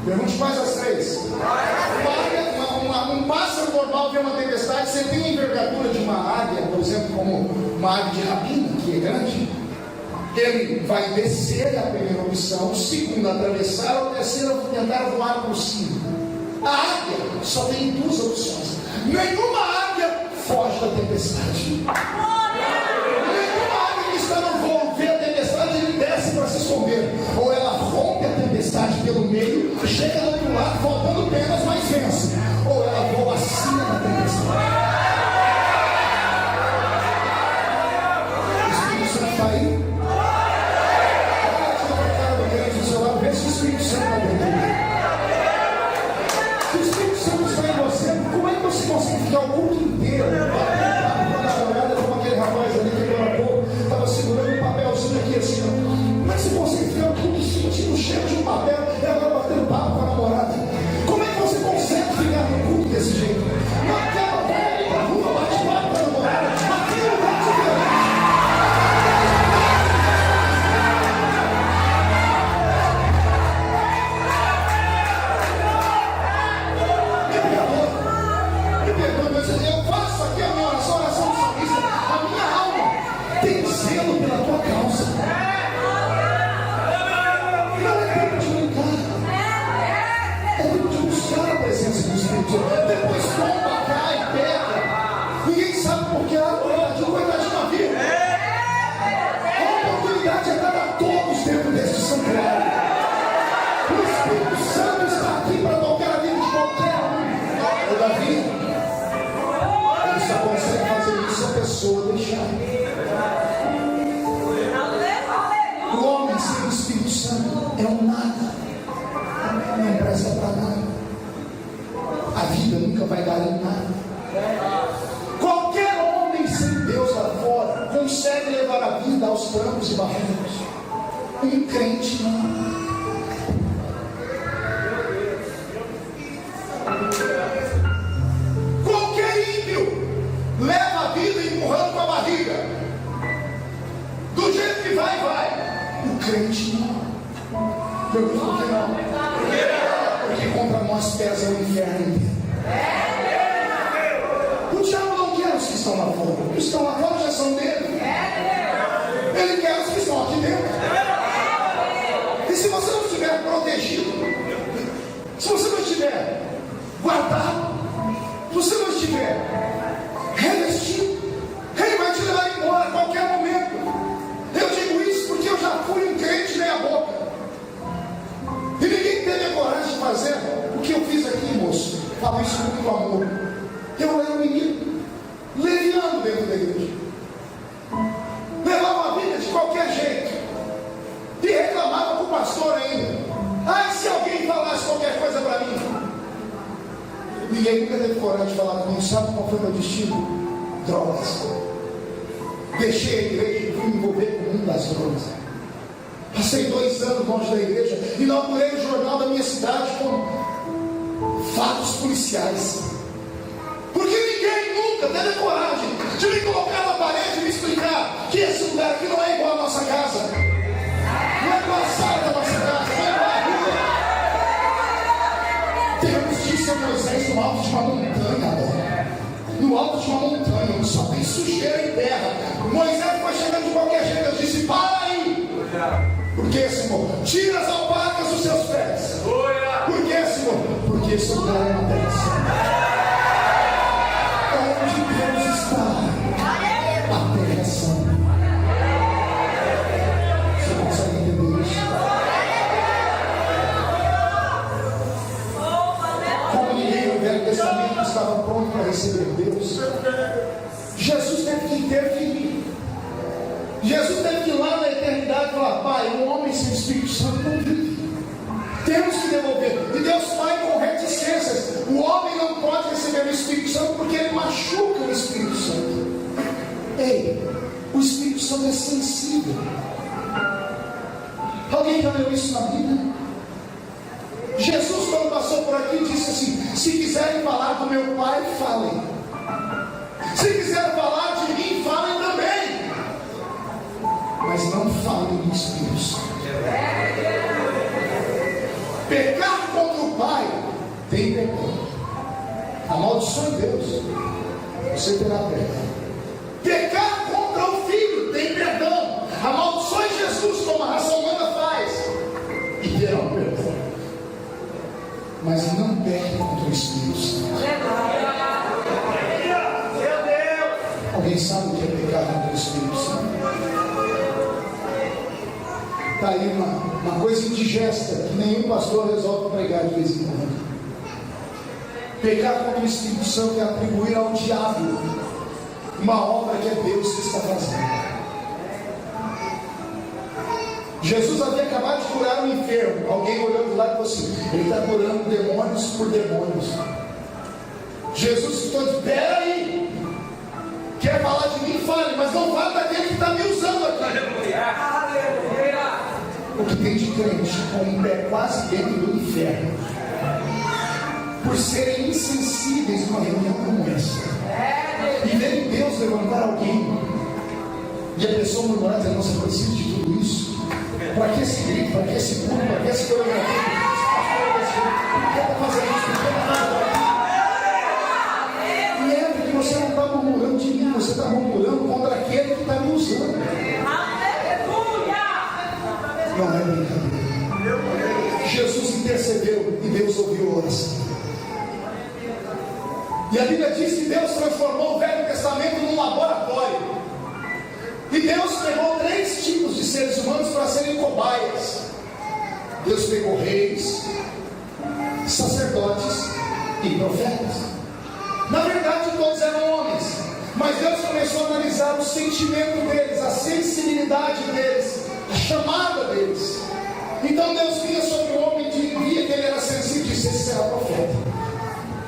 Pergunte quais as 3. Um pássaro normal vê uma tempestade, você tem a envergadura de uma águia, por exemplo, como uma águia de rapina, que é grande. Ele vai descer, a primeira opção, segunda, atravessar, ou terceira, tentar voar por cima. A águia só tem 2 opções. Nenhuma águia foge da tempestade. Nenhuma águia que está no voo vê a tempestade e desce para se esconder. Ou ela rompe a tempestade pelo meio, chega do outro lado, faltando penas, mas vence. Ou ela voa acima da tempestade. O Espírito Santo está aí? Vê se o Espírito Santo está dentro. Se o Espírito Santo está em você, como é que você consegue ficar o culto inteiro? Como aquele rapaz ali que agora há pouco estava segurando um papelzinho aqui assim. Como é que você consegue ficar o culto sentindo o cheiro de um papel e agora batendo papo com a namorada? Como é que você consegue ficar no culto desse jeito? Naquela velha para a rua, bate papo com a namorada. Aqui é o lugar diferente. Eu faço aqui a minha oração de salmista. A minha alma tem zelo pela tua causa. Não é tempo de brincar, é tempo de buscar a presença do Espírito. Depois bomba, cai, pega. Ninguém sabe por que a coitadinha na vida. A oportunidade é dada a todos dentro deste santuário. O Espírito Santo está aqui para tocar a vida de qualquer um. O Davi só consegue fazer isso a pessoa deixar. O homem sem o Espírito Santo é um nada, não presta para nada. A vida nunca vai dar em nada. Qualquer homem sem Deus lá fora consegue levar a vida aos trancos e barrancos. Um crente não. Leva a vida empurrando com a barriga. Do jeito que vai, vai. O crente não. Pergunta por que não? Porque contra nós pesa o inferno inteiro. O diabo não quer os que estão lá fora. Os que estão lá fora já são dele. Ele quer os que estão aqui dentro. E se você não estiver protegido, se você não estiver guardado, se você não estiver revestido, ele vai te levar embora a qualquer momento. Eu digo isso porque eu já fui um crente meia boca. E ninguém teve a coragem de fazer o que eu fiz aqui, moço, falo isso com muito amor. Eu era um menino leviano dentro da igreja, levava a vida de qualquer jeito e reclamava com o pastor ainda. Ai, se alguém falasse qualquer coisa para mim. Ninguém nunca teve coragem de falar comigo. Sabe qual foi meu destino? Drogas. Deixei a igreja e fui me envolver com o mundo das drogas. Passei 2 anos longe da igreja, inaugurei o jornal da minha cidade com fatos policiais, porque ninguém nunca teve coragem de me colocar na parede e me explicar que esse lugar aqui não é igual à nossa casa, não é igual a sala da nossa casa, não é igual a rua. Deus disse a Moisés no alto de uma montanha, no alto de uma montanha, onde só tem sujeira e terra. Moisés foi chegando de qualquer jeito. Eu disse: para aí. Por que, Senhor? Tira as alpacas dos seus pés. Por que, Senhor? Porque esse lugar é uma terra santa. Onde Deus está, a terra é santa. Você consegue entender isso? Como ninguém no Velho Testamento estava pronto para receber Deus, Jesus teve que intervir. Jesus teve que ir lá na eternidade e falar: Pai, um homem sem Espírito Santo não vive. Temos que devolver. E Deus vai com reticências. O homem não pode receber o Espírito Santo porque ele machuca o Espírito Santo. Ei, o Espírito Santo é sensível. Alguém já leu isso na Bíblia? Jesus, quando passou por aqui, disse assim: se quiserem falar do meu Pai, falem. Se quiserem falar de mim, falem também. Mas não falem do Espírito Santo. Pecar contra o Pai tem perdão. Amaldiçoe Deus, você terá perdão. Pecar contra o Filho tem perdão. Amaldiçoe Jesus, como a raça humana faz, e terão perdão. Mas não peque contra o Espírito Santo. Alguém sabe o que é pecar contra o Espírito Santo? Está aí uma coisa indigesta que nenhum pastor resolve pregar de vez em quando. Pecar contra o Espírito Santo é atribuir ao diabo uma obra que é Deus que está fazendo. Jesus havia acabado de curar um enfermo. Alguém olhou do lado e falou assim: ele está curando demônios por demônios. Jesus ficou de: peraí, quer falar de mim? Fale, mas não fale daquele que está me usando aqui. O que tem de crente com um pé quase dentro do inferno, por serem insensíveis numa reunião como essa, e verem Deus levantar alguém, e a pessoa murmurar dizendo: nossa, eu preciso de tudo isso. Para que esse grito, para que esse pulo, para que esse coreografia? Por que está fazendo isso? Por que está fazendo isso? E lembre que você não está murmurando de mim, você está murmurando contra aquele que está me usando. Não é brincadeira. Jesus intercedeu e Deus ouviu a oração. E a Bíblia diz que Deus transformou o Velho Testamento num laboratório. E Deus pegou 3 tipos de seres humanos para serem cobaias. Deus pegou reis, sacerdotes e profetas. Na verdade, todos eram homens, mas Deus começou a analisar o sentimento deles, a sensibilidade deles, a chamada deles. Então Deus vinha sobre o homem e via que ele era sensível e disse: esse será profeta.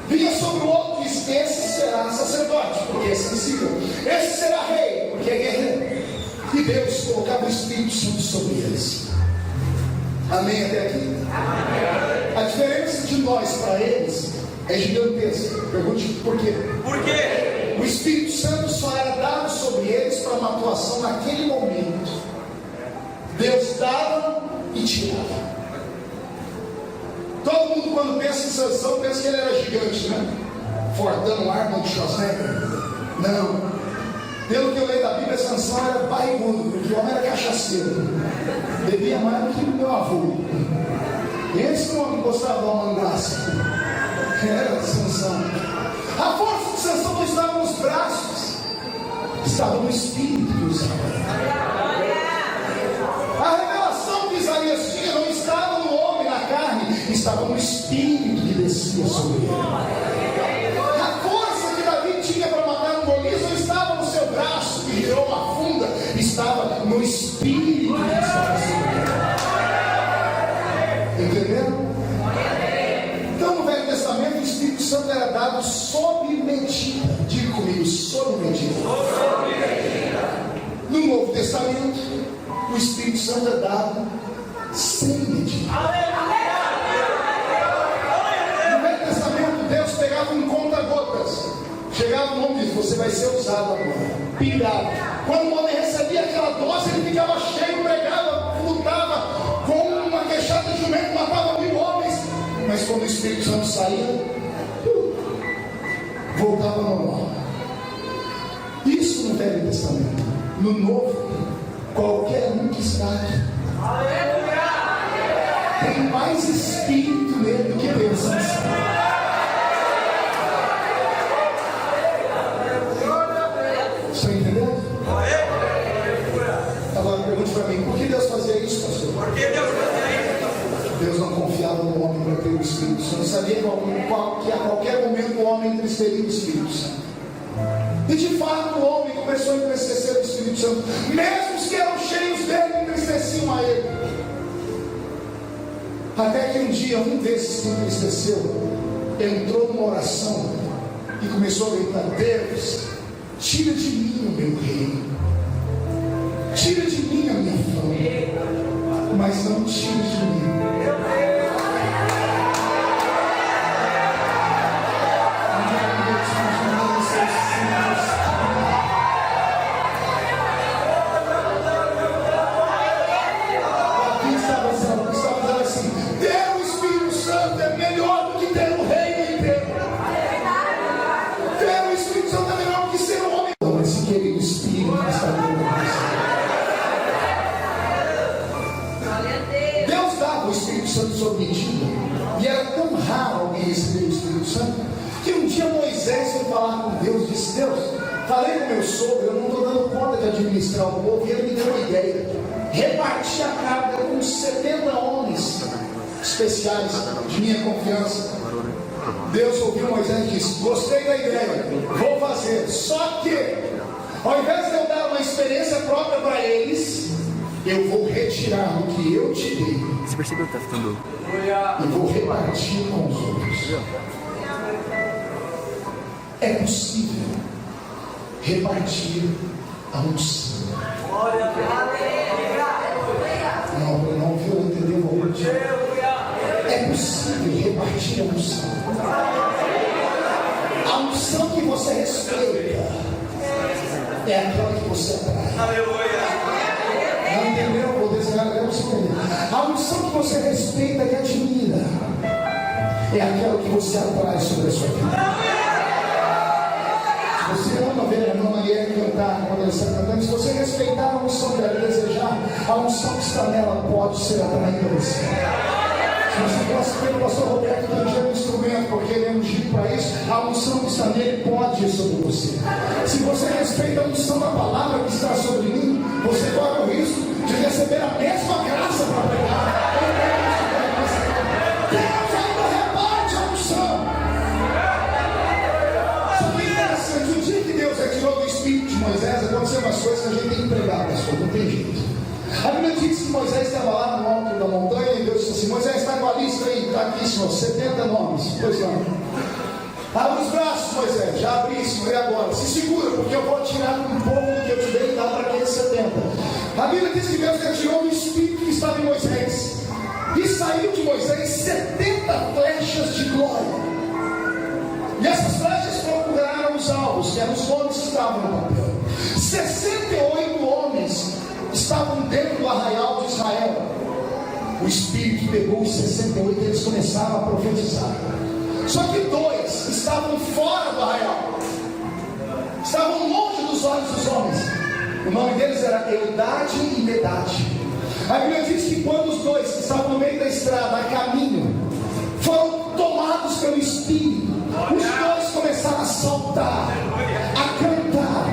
Vinha sobre o outro e disse: esse será sacerdote, porque é sensível. Esse será rei, porque é guerreiro. E Deus colocava o Espírito Santo sobre eles. Amém até aqui? Amém. A diferença de nós para eles é gigantesca. Pergunte por quê? Por quê? O Espírito Santo só era dado sobre eles para uma atuação naquele momento. Deus dava e tirava. Todo mundo, quando pensa em Sansão, pensa que ele era gigante, né? Fortão, Arnold Schwarzenegger. Não. Pelo que eu leio da Bíblia, Sansão era barrigudo, porque o homem era cachaceiro. Bebia mais do que o meu avô. Esse homem gostava de uma mangaça. Era Sansão. A força de Sansão não estava nos braços, estava no espírito que usava. A revelação que Isaías tinha não estava no homem, na carne, estava no espírito que descia sobre ele. A força que Davi tinha para matar um Golias não estava no seu braço que girou uma funda, estava no espírito que estava sobre ele. Entenderam? Então no Velho Testamento o Espírito Santo era dado sob medida. Diga comigo, sob medida. No Novo Testamento o Espírito Santo é dado sem medida. No Velho Testamento Deus pegava um conta-gotas, chegava no homem e disse: você vai ser usado agora, pingado. Quando o homem recebia aquela dose, ele ficava cheio, pregava, lutava com uma queixada de jumento, matava 1000 homens. Mas quando o Espírito Santo saía, voltava ao normal. Isso no Velho Testamento. No Novo, qualquer um que está aqui tem mais espírito nele do que presença. Você entendeu? Agora pergunte para mim: por que Deus fazia isso, pastor? Por que Deus fazia isso? Deus não confiava no homem para ter o Espírito Santo. Sabia que a qualquer momento o homem entristecia o Espírito Santo. E de fato o homem começou a entristecer o Espírito Santo. Mesmo os que eram cheios dele entristeciam a ele. Até que um dia um desses que entristeceu entrou numa oração e começou a gritar: Deus, tira de mim o meu reino, tira de mim a minha fama, mas não tira de mim. E era tão raro alguém receber o Espírito Santo, que um dia Moisés foi falar com Deus, disse: Deus, falei com meu sogro, eu não estou dando conta de administrar o povo, e ele me deu uma ideia: repartir a carga com 70 homens especiais de minha confiança. Deus ouviu Moisés e disse: gostei da ideia, vou fazer. Só que, ao invés de eu dar uma experiência própria para eles, eu vou retirar o que eu te dei. Você percebeu que está ficando? E vou repartir com os outros. É possível repartir a unção. Não viu? Entendeu? Vou repetir. É possível repartir a unção. A unção que você respeita é aquela que você atrai. Não entendeu? Vou desenhar até você entender. A unção que você respeita e admira é aquela que você atrai sobre a sua vida. Se você ama ver a irmã Maria cantar quando ela está cantando, se você respeitar a unção dela e desejar, a unção que está nela pode ser atraída a você. Se você gosta de ver o pastor Roberto tangendo um instrumento porque ele é ungido para isso, a unção que está nele pode ir sobre você. Se você respeita a unção da palavra que está sobre mim, você corre o risco de receber a mesma graça para pregar. Deus ainda reparte a unção. Só que é interessante, o dia que Deus retirou do espírito de Moisés, aconteceu umas coisas que a gente tem que pregar, pastor, não tem jeito. A Bíblia diz que Moisés estava lá no alto da montanha e Deus disse assim: Moisés, está com a lista aí, está aqui, Senhor, 70 nomes. Pois não. Abre os braços, Moisés, já abri, Senhor, e agora? Se segura, porque eu vou tirar um pouco do que eu te dei e dar para aqueles 70. A Bíblia diz que Deus retirou o espírito que estava em Moisés e saiu de Moisés 70 flechas de glória. E essas flechas procuraram os alvos, que eram os nomes que estavam no papel. 68 homens estavam dentro do arraial de Israel. O Espírito pegou os 68 e eles começaram a profetizar. Só que 2 estavam fora do arraial, estavam longe dos olhos dos homens. O nome deles era Eldade e Medade. A Bíblia diz que quando os 2 que estavam no meio da estrada, a caminho, foram tomados pelo Espírito, os 2 começaram a saltar, a cantar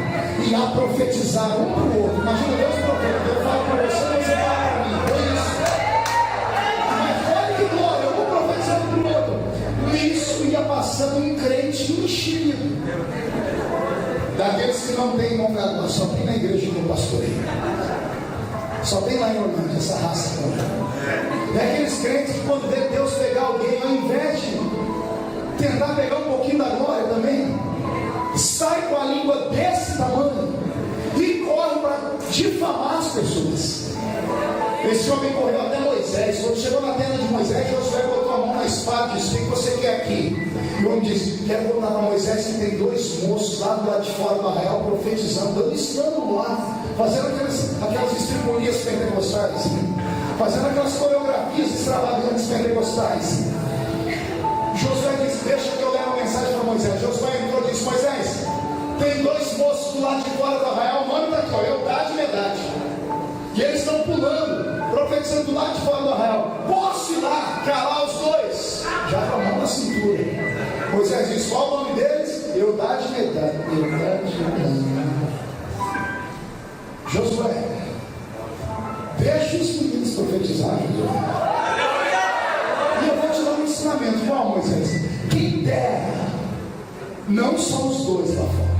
e a profetizar um para o outro. Imagina Deus profeta, eu falo para você, você fala para mim. Foi isso. Mas olha que glória, eu vou profetizar crentes que não tem mongador, só tem na igreja que eu pastorei. Só tem lá em Orlando essa raça. É aqueles crentes que quando vê Deus pegar alguém, ao invés de tentar pegar um pouquinho da glória também, sai com a língua desse tamanho e corre para difamar as pessoas. Esse homem correu até Moisés. Quando chegou na tenda de Moisés, Josué botou a mão na espada e disse: o que você quer aqui? E o homem disse: quero contar para Moisés que tem dois moços lá do lado de fora do arraial profetizando, dando escândalo lá, fazendo aquelas estribonias pentecostais, fazendo aquelas coreografias extravagantes pentecostais. Josué disse: deixa que eu levo a mensagem para Moisés. Josué entrou e disse: Moisés, tem dois moços do lado de fora do arraial, o nome está aqui, Eldade e Medade, e eles estão pulando, profetizando do lado de fora do arraial. Posso ir lá calar os dois? Já com a mão na cintura. Moisés disse: qual o nome deles? Eldade e Medade. Eldade e Medade. Josué, deixa os meninos profetizar, Josué. E eu vou te dar um ensinamento. Qual, Moisés? Quem dera não são os dois lá fora.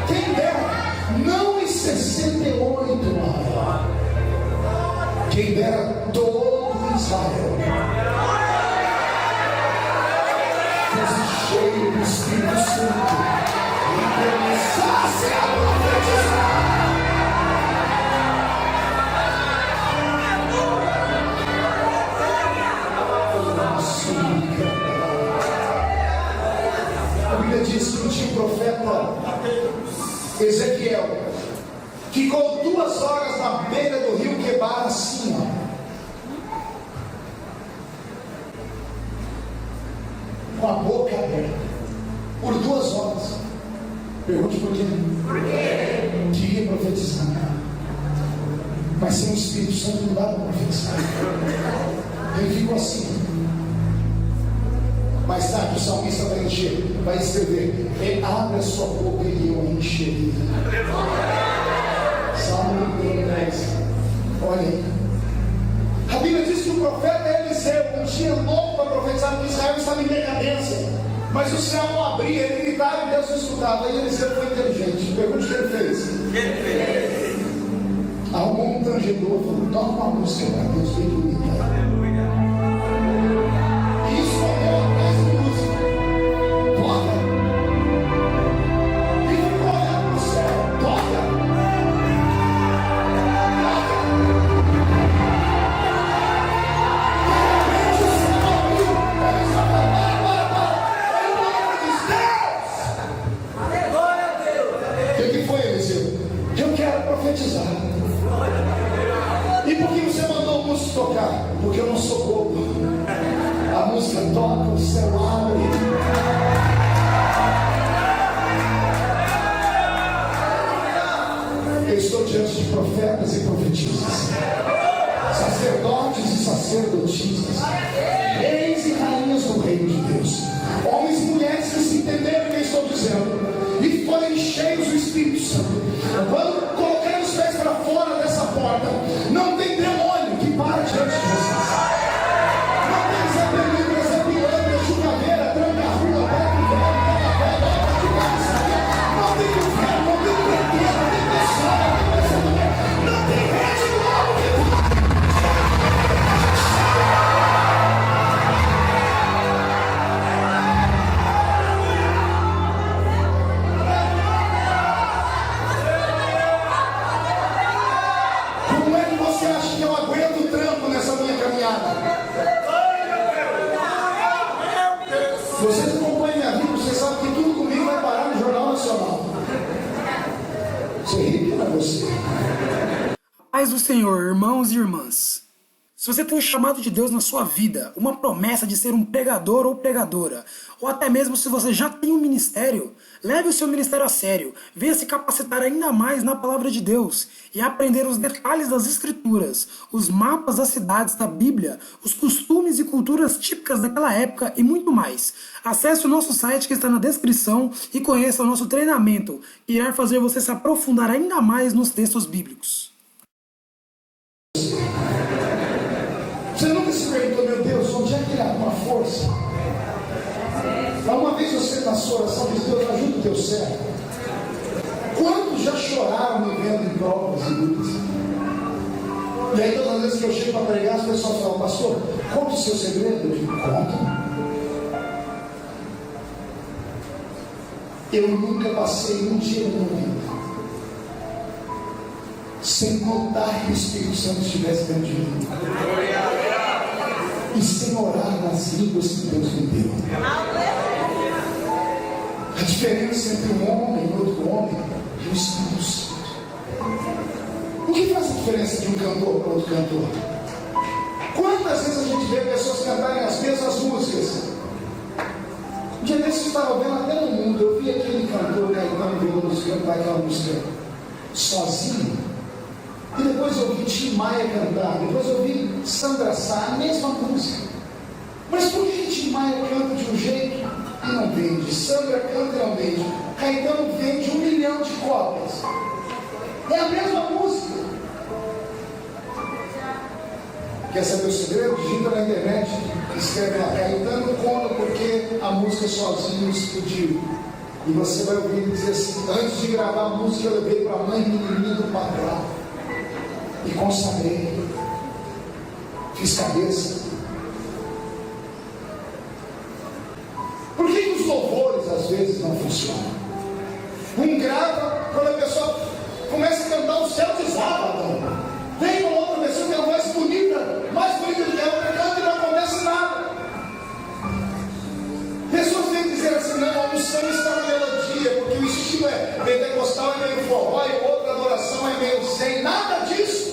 Quem dera não os 68 lá fora. Quem dera todo Israel fosse cheio do Espírito Santo e começasse a profetizar. A Bíblia diz que tinha o profeta Ezequiel, ficou 2 horas na beira do rio Quebar assim, com a boca aberta, por 2 horas. Pergunte por quê? Queria profetizar, mas sem o Espírito Santo não dá para profetizar. Ele ficou assim. Mais tarde o salmista vai escrever: abre a sua boca e eu a encherei. Salmo 10. Olha aí. A Bíblia diz que o profeta Eliseu tinha louco para profetizar que Israel estava em decadência, mas o céu não abria, ele gritava e Deus não escutava. E Eliseu foi inteligente. Pergunte o que ele fez. Arrumou um tangedor e falou: toca uma música para Deus, bem bonita. Isso é atrás de música. Toca. E ficou olhando para o céu. Toca. O que foi, Eliseu? Eu quero profetizar. E por que você mandou o músico tocar? Porque eu não sou bobo. A música toca, o céu abre. Eu estou diante de profetas e profetisas, sacerdotes e sacerdotisas, reis e rainhas do reino de Deus, homens e mulheres que se entenderam o que eu estou dizendo e forem cheios do Espírito Santo. Quando colocarem os pés para fora dessa porta, não tem demônio que para diante de vocês. Não tem Zé Película, Zé Pilantra, Chucaveira, Tranca-Rua, Beto Velho, não tem inferno, não tem preteiro, não tem pessoa, não tem rede do alto. Como é que você acha que eu aguento o trampo nessa minha caminhada? Vocês acompanham minha vida, vocês sabem que tudo comigo vai parar no Jornal Nacional. Você ri, não é você. Paz do Senhor, irmãos e irmãs. Se você tem um chamado de Deus na sua vida, uma promessa de ser um pregador ou pregadora, ou até mesmo se você já tem um ministério, leve o seu ministério a sério, venha se capacitar ainda mais na palavra de Deus e aprender os detalhes das Escrituras, os mapas das cidades da Bíblia, os costumes e culturas típicas daquela época e muito mais. Acesse o nosso site que está na descrição e conheça o nosso treinamento, que irá fazer você se aprofundar ainda mais nos textos bíblicos. Você nunca se perguntou: meu Deus, onde é que ele arruma força? Uma vez você, na sua oração, diz: Deus, ajuda o teu servo. choraram me vendo em provas e lutas. E aí todas as vezes que eu chego para pregar, as pessoas falam: pastor, conta o seu segredo. Eu digo: conta. Eu nunca passei um dia na minha vida sem notar que o Espírito Santo estivesse dentro de mim, e sem orar nas línguas que Deus me deu. A diferença entre um homem e outro homem é o Espírito Santo. O que faz a diferença de um cantor para outro cantor? Quantas vezes a gente vê pessoas cantarem as mesmas músicas? Um dia desses eu estava vendo até no mundo, eu vi aquele cantor Caetano Veloso cantar aquela música sozinho. E depois eu vi Tim Maia cantar, depois eu vi Sandra Sá, a mesma música. Mas por que Tim Maia canta de um jeito e não vende? Sandra canta e não vende. Caetano vende 1 milhão de cópias. É a mesma música. Quer saber o segredo? Digita na internet, escreve lá: Caetano conta porque a música sozinho explodiu. E você vai ouvir ele dizer assim: antes de gravar a música eu levei para a mãe menininha do patrão e consagrei, fiz cabeça. Por que os louvores às vezes não funcionam? Um grava, quando a pessoa começa a cantar, o céu desaba. Vem uma outra pessoa que tem uma voz bonita, mais bonita do que a outra, canta e não acontece nada. Pessoas vêm dizer assim: não, o samba está na melodia, porque o estilo pentecostal é meio forró e outra adoração é meio zen. Nada disso.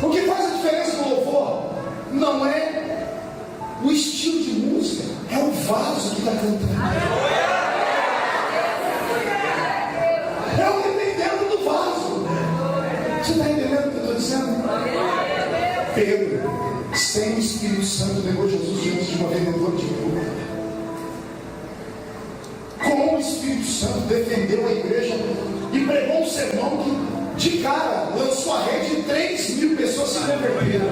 O que faz a diferença no louvor não é o estilo de música, é o vaso que está cantando. É o que tem dentro do vaso. Você está entendendo o que eu estou dizendo? Pedro, sem o Espírito Santo, levou Jesus diante de uma vendedora de rua. Com o Espírito Santo, defendeu a igreja e pregou um sermão que, de cara, lançou a rede e 3.000 pessoas se converteram.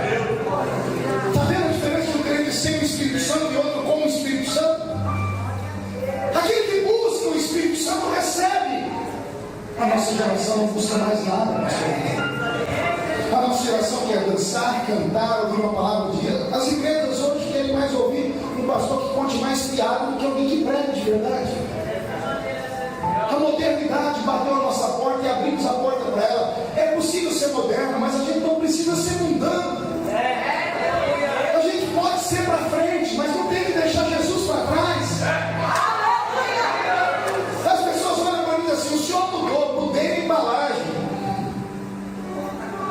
Está vendo a diferença de um crente sem o Espírito Santo e outro com o Espírito Santo? Aquele que busca o Espírito Santo recebe. A nossa geração não busca mais nada. A nossa geração quer dançar, cantar, ouvir uma palavra do dia. As igrejas hoje querem mais ouvir um pastor que conte mais piada do que alguém que prega de verdade. A modernidade bateu a nossa porta e abrimos a porta para ela. É possível ser moderno, mas a gente não precisa ser mundano. A gente pode ser para frente, mas não tem que deixar Jesus para trás. As pessoas olham para mim assim: o senhor mudou, mudei a embalagem.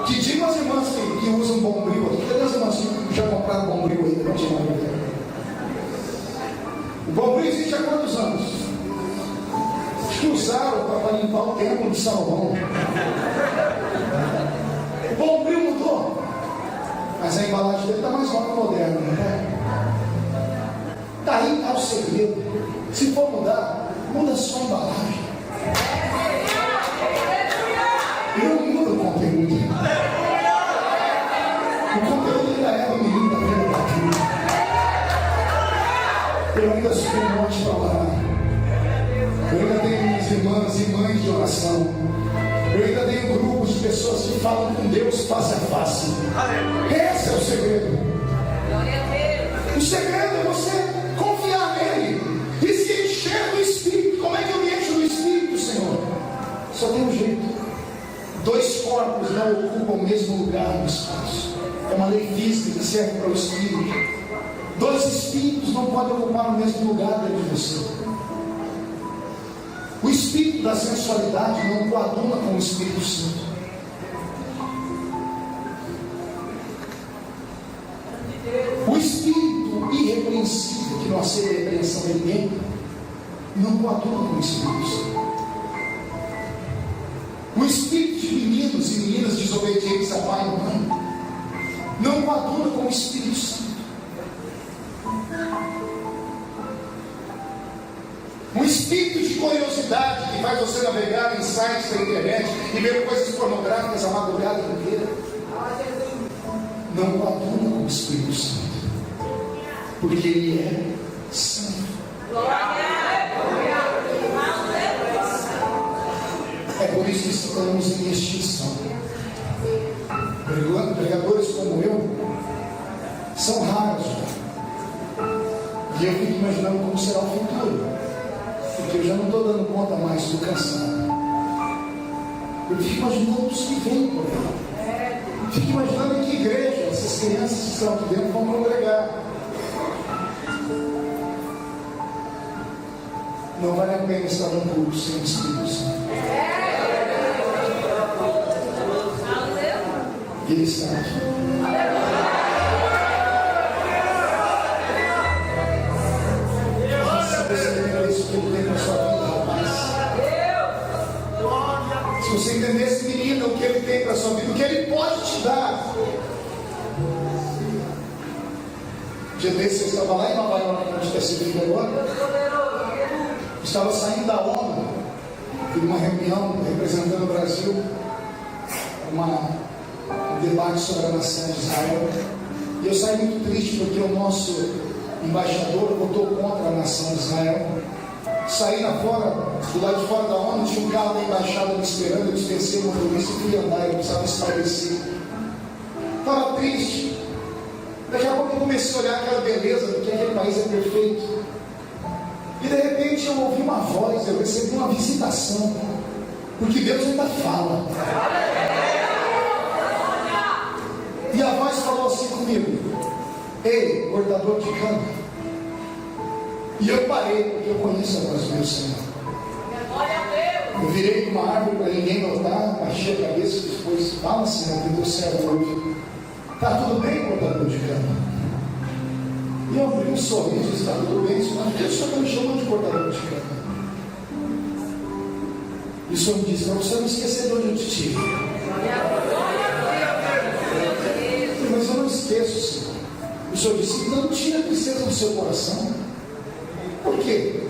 Que digam as irmãs que usam bombril aqui. Cadê as irmãs que já compraram bombril aí? Não tinha bombril. O bombril existe há quantos anos? Que usaram para limpar o templo de Salomão. O bombril mudou, mas a embalagem dele está mais nova e moderna, né? Daí está o segredo. Se for mudar, muda só a embalagem. Não muda o conteúdo. O conteúdo ainda é do menino da vida da vida. Eu ainda sou um monte para orar. Eu ainda tenho minhas irmãs e mães de oração. Eu ainda tenho grupos de pessoas que falam com Deus face a face. Esse é o segredo. O segredo é você confiar nele e se encher do Espírito. Como é que eu me encho do Espírito, Senhor? Só tem um jeito. 2 corpos não ocupam o mesmo lugar no espaço. É uma lei física que serve para o Espírito. 2 Espíritos não podem ocupar o mesmo lugar dentro de você. O espírito da sensualidade não coaduna com o Espírito Santo. O espírito irrepreensível, que não aceita a repreensão de ninguém, não coaduna com o Espírito Santo. O espírito de meninos e meninas desobedientes a pai e mãe não coaduna com o Espírito Santo. Um espírito de curiosidade que faz você navegar em sites da internet e ver coisas pornográficas a madrugada inteira não coaduna com o Espírito Santo, porque ele é santo. É por isso estamos em extinção. Pregadores como eu são raros. E eu fico imaginando como será o futuro, porque eu já não estou dando conta mais do cansado. Eu fico imaginando os que vêm por aí. Fico imaginando em que igreja essas crianças que estão aqui dentro vão congregar. Não vale a pena estar num culto sem o Espírito Santo. Ele está aqui. Se você entendesse, menina, o que ele tem para a sua vida, o que ele pode te dar. Dia desse, eu estava lá em Nova York, onde está esse vídeo agora. Estava saindo da ONU, fui uma reunião representando o Brasil, um debate sobre a nação de Israel. E eu saí muito triste porque o nosso embaixador votou contra a nação de Israel. Saí do lado de fora da ONU, tinha um carro da embaixada me esperando, eu dispensei o motorista e fui andar, eu precisava espairecer. Estava triste. Daqui a pouco eu comecei a olhar aquela beleza, porque aquele país é perfeito. E de repente eu ouvi uma voz, eu recebi uma visitação, porque Deus ainda fala. E a voz falou assim comigo: ei, cortador de cana. E eu parei, porque eu conheço a voz do meu Senhor. Eu virei uma árvore para ninguém notar, baixei a cabeça e depois, fala, Senhor, que deu certo hoje. Está tudo bem, cortador de cana? E eu abri um sorriso e disse: está tudo bem, Senhor, por que o Senhor não me chamou de cortador de cana? E o Senhor me disse: para você não esquecer de onde eu te tive. Mas eu não esqueço, Senhor. O Senhor disse: não tira a tristeza do seu coração. Por quê?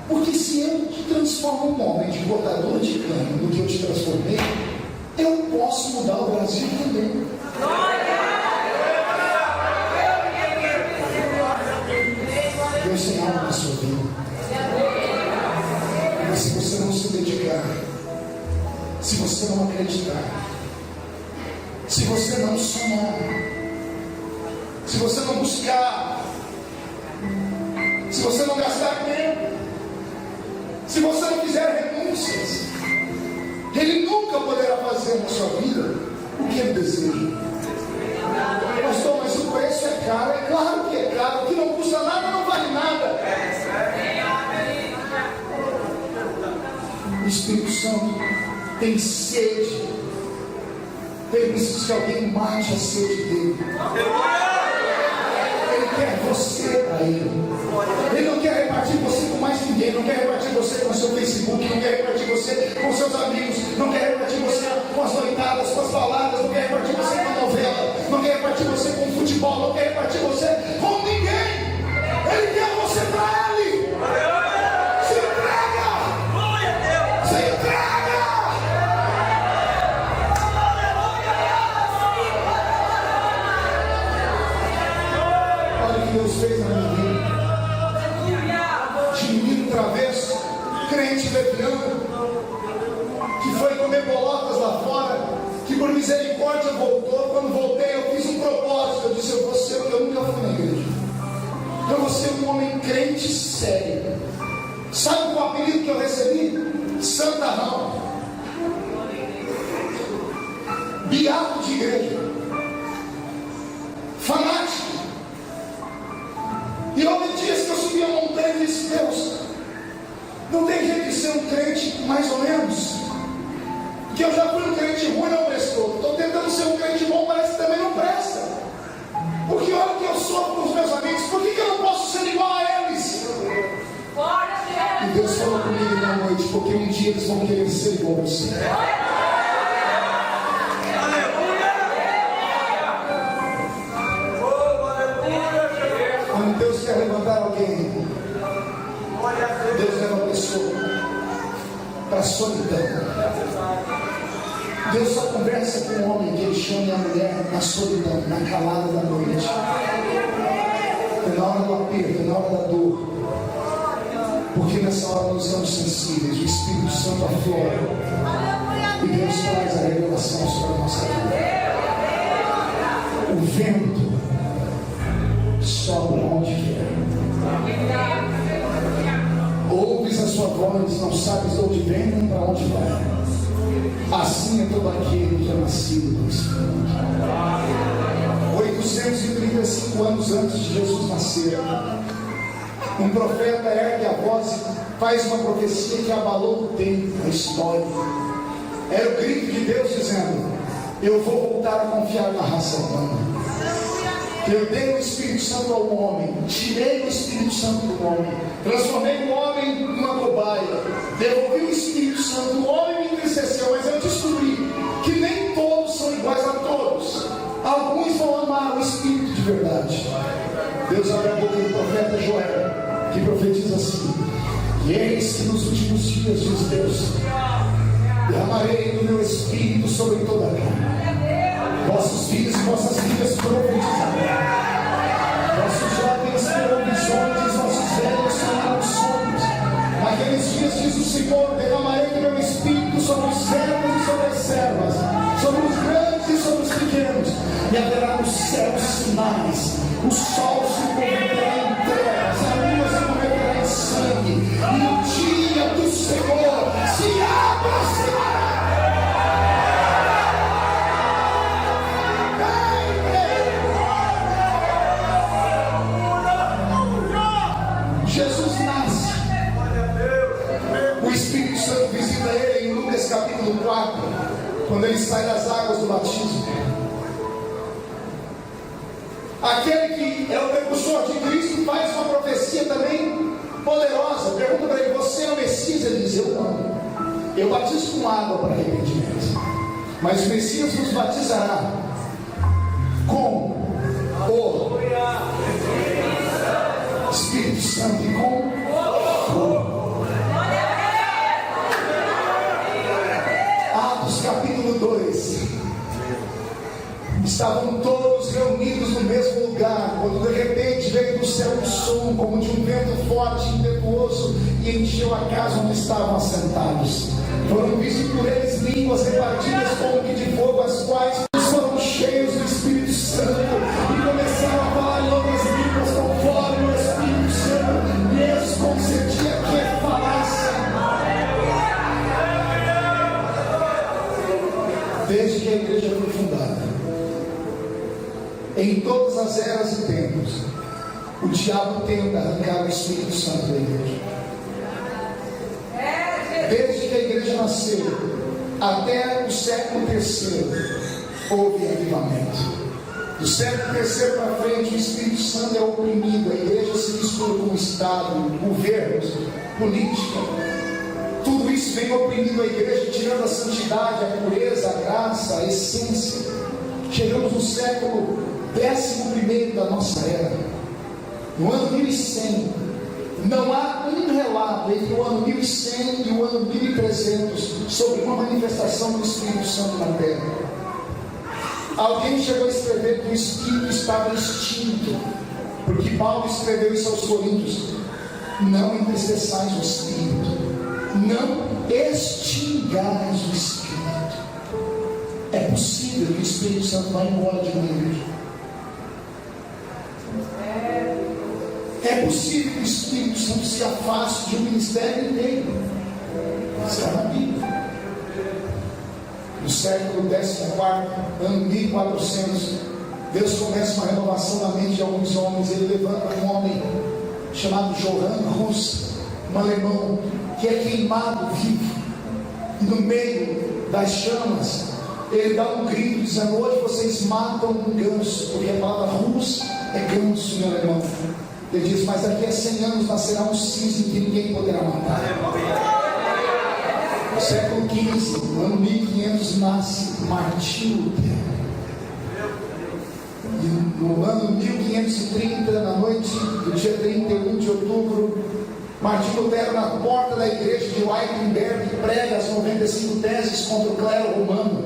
Porque se eu te transformo um homem de cortador de cana no que eu te transformei, eu posso mudar o Brasil também. Deus tem algo na sua vida. Mas se você não se dedicar, se você não acreditar, se você não sonhar, se você não buscar, se você não gastar tempo, se você não fizer renúncias, Ele nunca poderá fazer na sua vida o que Ele deseja. Pastor, mas o preço é caro. É claro que é caro. O que não custa nada não vale nada. O Espírito Santo tem sede. Ele precisa que alguém mate a sede dele. Ele quer você para ele. Ele não quer repartir você com mais ninguém. Não quer repartir você com o seu Facebook. Não quer repartir você com seus amigos. Não quer repartir você com as noitadas, com as baladas. Não quer repartir você com a novela. Não quer repartir você com o futebol. Não quer repartir você com ninguém. Ele quer você para ele. Se entrega. Se entrega. Olha o que Deus fez na minha vida. De menino travesso, crente leviano, que foi comer bolotas lá fora, que por misericórdia voltou. Quando voltei, eu fiz um propósito. Eu disse: eu vou ser o que eu nunca fui na igreja. Eu vou ser um homem crente sério. Sabe qual apelido que eu recebi? Santarrão. Beato de igreja. Fanático. E houve dias que eu subi a montanha e disse: Deus, não tem jeito de ser um crente mais ou menos, porque eu já fui um crente ruim, não prestou. Estou tentando ser um crente bom, parece que também não presta. Porque olha o que eu sofro com os meus amigos. Por que eu não posso ser igual a eles? E Deus falou comigo na noite: porque um dia eles vão querer ser igual a você. Quando Deus quer levantar alguém, Deus leva a pessoa para a solidão. Deus só conversa com o homem que Ele chama a mulher na solidão, na calada da noite. É na hora do aperto, é na hora da dor. Porque nessa hora nós estamos sensíveis, o Espírito Santo aflora. E Deus traz a revelação sobre a nossa vida. O vento sopra onde quer. Ouves a sua voz, não sabes de onde vem nem para onde vai. Assim é todo aquele que é nascido do Espírito. 835 anos antes de Jesus nascer, um profeta ergue a voz e faz uma profecia que abalou o tempo, a história. Era o grito de Deus dizendo: eu vou voltar a confiar na raça humana. Eu dei o Espírito Santo ao homem, tirei o Espírito Santo do homem, transformei o homem numa cobaia, devolvi o Espírito Santo, o homem me entristeceu, mas eu descobri que nem todos são iguais a todos. Alguns vão amar o Espírito de verdade. Deus abre a boca do profeta Joel, que profetiza assim: e eis que nos últimos dias, diz Deus, derramarei do meu Espírito sobre toda a carne. Vossos filhos e vossas filhas profetizarão. Vossos jovens terão visões, vossos velhos terão sonhos. Naqueles dias, diz o Senhor, derramarei do meu Espírito sobre os servos e sobre as servas, sobre os grandes e sobre os pequenos. E haverá nos céus sinais. O sol se converterá em trevas, a lua se converterá em sangue, e o dia do Senhor se aproximará. Jesus nasce. O Espírito Santo visita ele em Lucas capítulo 4, quando ele sai das águas do batismo. Aquele que é o precursor de Cristo faz uma profecia também poderosa. Pergunta para ele: você é o Messias? Ele diz: eu não. Eu batizo com água para arrependimento, mas o Messias nos batizará com o Espírito Santo e com fogo. Atos capítulo 2. Estavam todos reunidos no mesmo lugar, quando de repente veio do céu um som como de um vento forte e impetuoso e encheu a casa onde estavam assentados. Foram vistos por eles línguas repartidas como que de fogo, as quais foram cheios do Espírito Santo e começaram a falar em outras línguas conforme o Espírito Santo lhes concedia que falassem. Desde que a igreja foi fundada, em todas as eras e tempos, o diabo tenta arrancar o Espírito Santo da igreja. Desde que a igreja nasceu até o século III, houve avivamento. Do século III para frente, o Espírito Santo é oprimido, a igreja se mistura com o Estado, governos, política. Tudo isso vem oprimindo a igreja, tirando a santidade, a pureza, a graça, a essência. Chegamos no século 11º da nossa era, no ano 1100. Não há um relato entre o ano 1100 e o ano 1300 sobre uma manifestação do Espírito Santo na terra. Alguém chegou a escrever que o Espírito estava extinto, porque Paulo escreveu isso aos Coríntios: não entristeçais o Espírito, não extingais o Espírito. É possível que o Espírito Santo vá embora de uma igreja. É possível que o Espírito Santo se afaste de um ministério inteiro. Está na Bíblia. No século 14, ano 1400, Deus começa uma renovação na mente de alguns homens. Ele levanta um homem chamado Johann Hus, um alemão, que é queimado vivo, e no meio das chamas ele dá um grito dizendo: hoje vocês matam um ganso, porque a palavra Hus é ganso em alemão. Ele diz: mas daqui a 100 anos nascerá um cisne que ninguém poderá matar. No século XV, no ano 1500, nasce Martinho Lutero. E no ano 1530, na noite do dia 31 de outubro, Martinho Lutero, na porta da igreja de Wittenberg, prega as 95 teses contra o clero romano.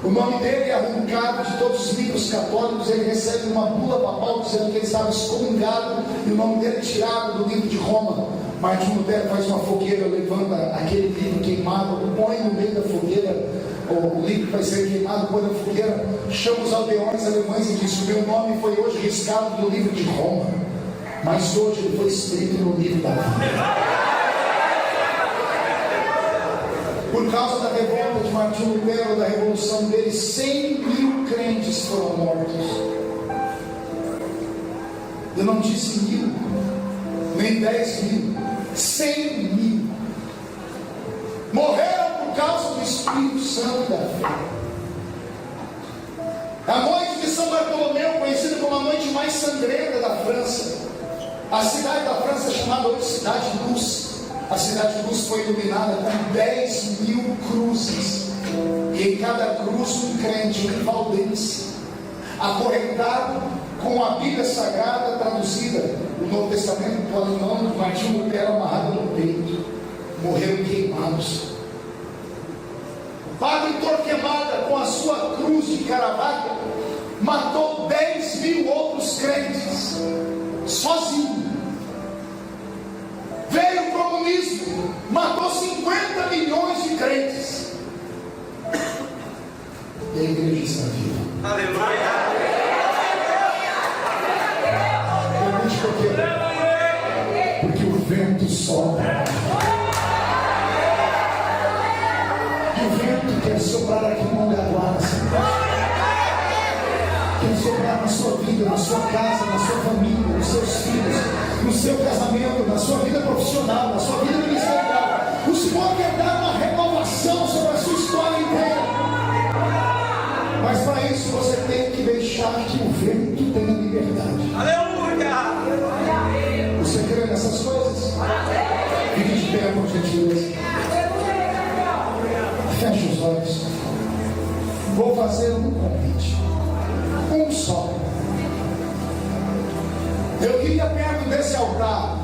O nome dele é arrancado de todos os livros católicos. Ele recebe uma bula papal dizendo que ele estava excomungado, e o nome dele é tirado do livro de Roma. Martinho Lutero faz uma fogueira, levanta aquele livro queimado, põe no meio da fogueira, o livro vai ser queimado, põe na fogueira, chama os aldeões alemães e diz: o meu nome foi hoje riscado no livro de Roma, mas hoje ele foi escrito no livro da vida. Por causa da revolta de Martinho Lutero, da revolução dele, 100 mil crentes foram mortos. Eu não disse 1000, nem 10 mil, 100 mil. Morreram por causa do Espírito Santo e da fé. A noite de São Bartolomeu, conhecida como a noite mais sangrenta da França. A cidade da França é chamada hoje Cidade de Luz. A Cidade de Luz foi iluminada com 10 mil cruzes, e em cada cruz um crente, um valdense, acorrentado com a Bíblia Sagrada traduzida, o Novo Testamento do alemão, de Martinho Lutero, amarrado no peito. Morreram queimados. O padre Torquemada, com a sua cruz de Caravaggio, matou 10 mil outros crentes, sozinho. Veio o comunismo, matou 50 milhões de crentes, e a igreja está viva. Aleluia! Porque o vento sopra, e o vento quer soprar aqui em Mongaguá, quer soprar na sua vida, na sua casa, na sua família, nos seus filhos, no seu casamento, na sua vida profissional, na sua vida ministerial. O Senhor quer dar uma renovação sobre a sua história inteira, mas para isso você tem que deixar que o vento tenha liberdade. Aleluia! Você crê nessas coisas? Fique de pé, por gentileza. Feche os olhos. Vou fazer um convite, um só. Eu queria perto desse altar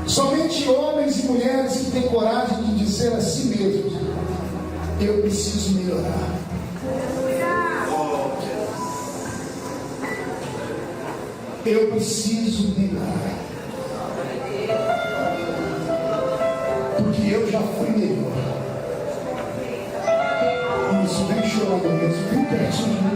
somente homens e mulheres que têm coragem de dizer a si mesmos: eu preciso melhorar. Eu preciso melhorar, porque eu já fui melhor. Isso, vem chorando mesmo, vem pertinho.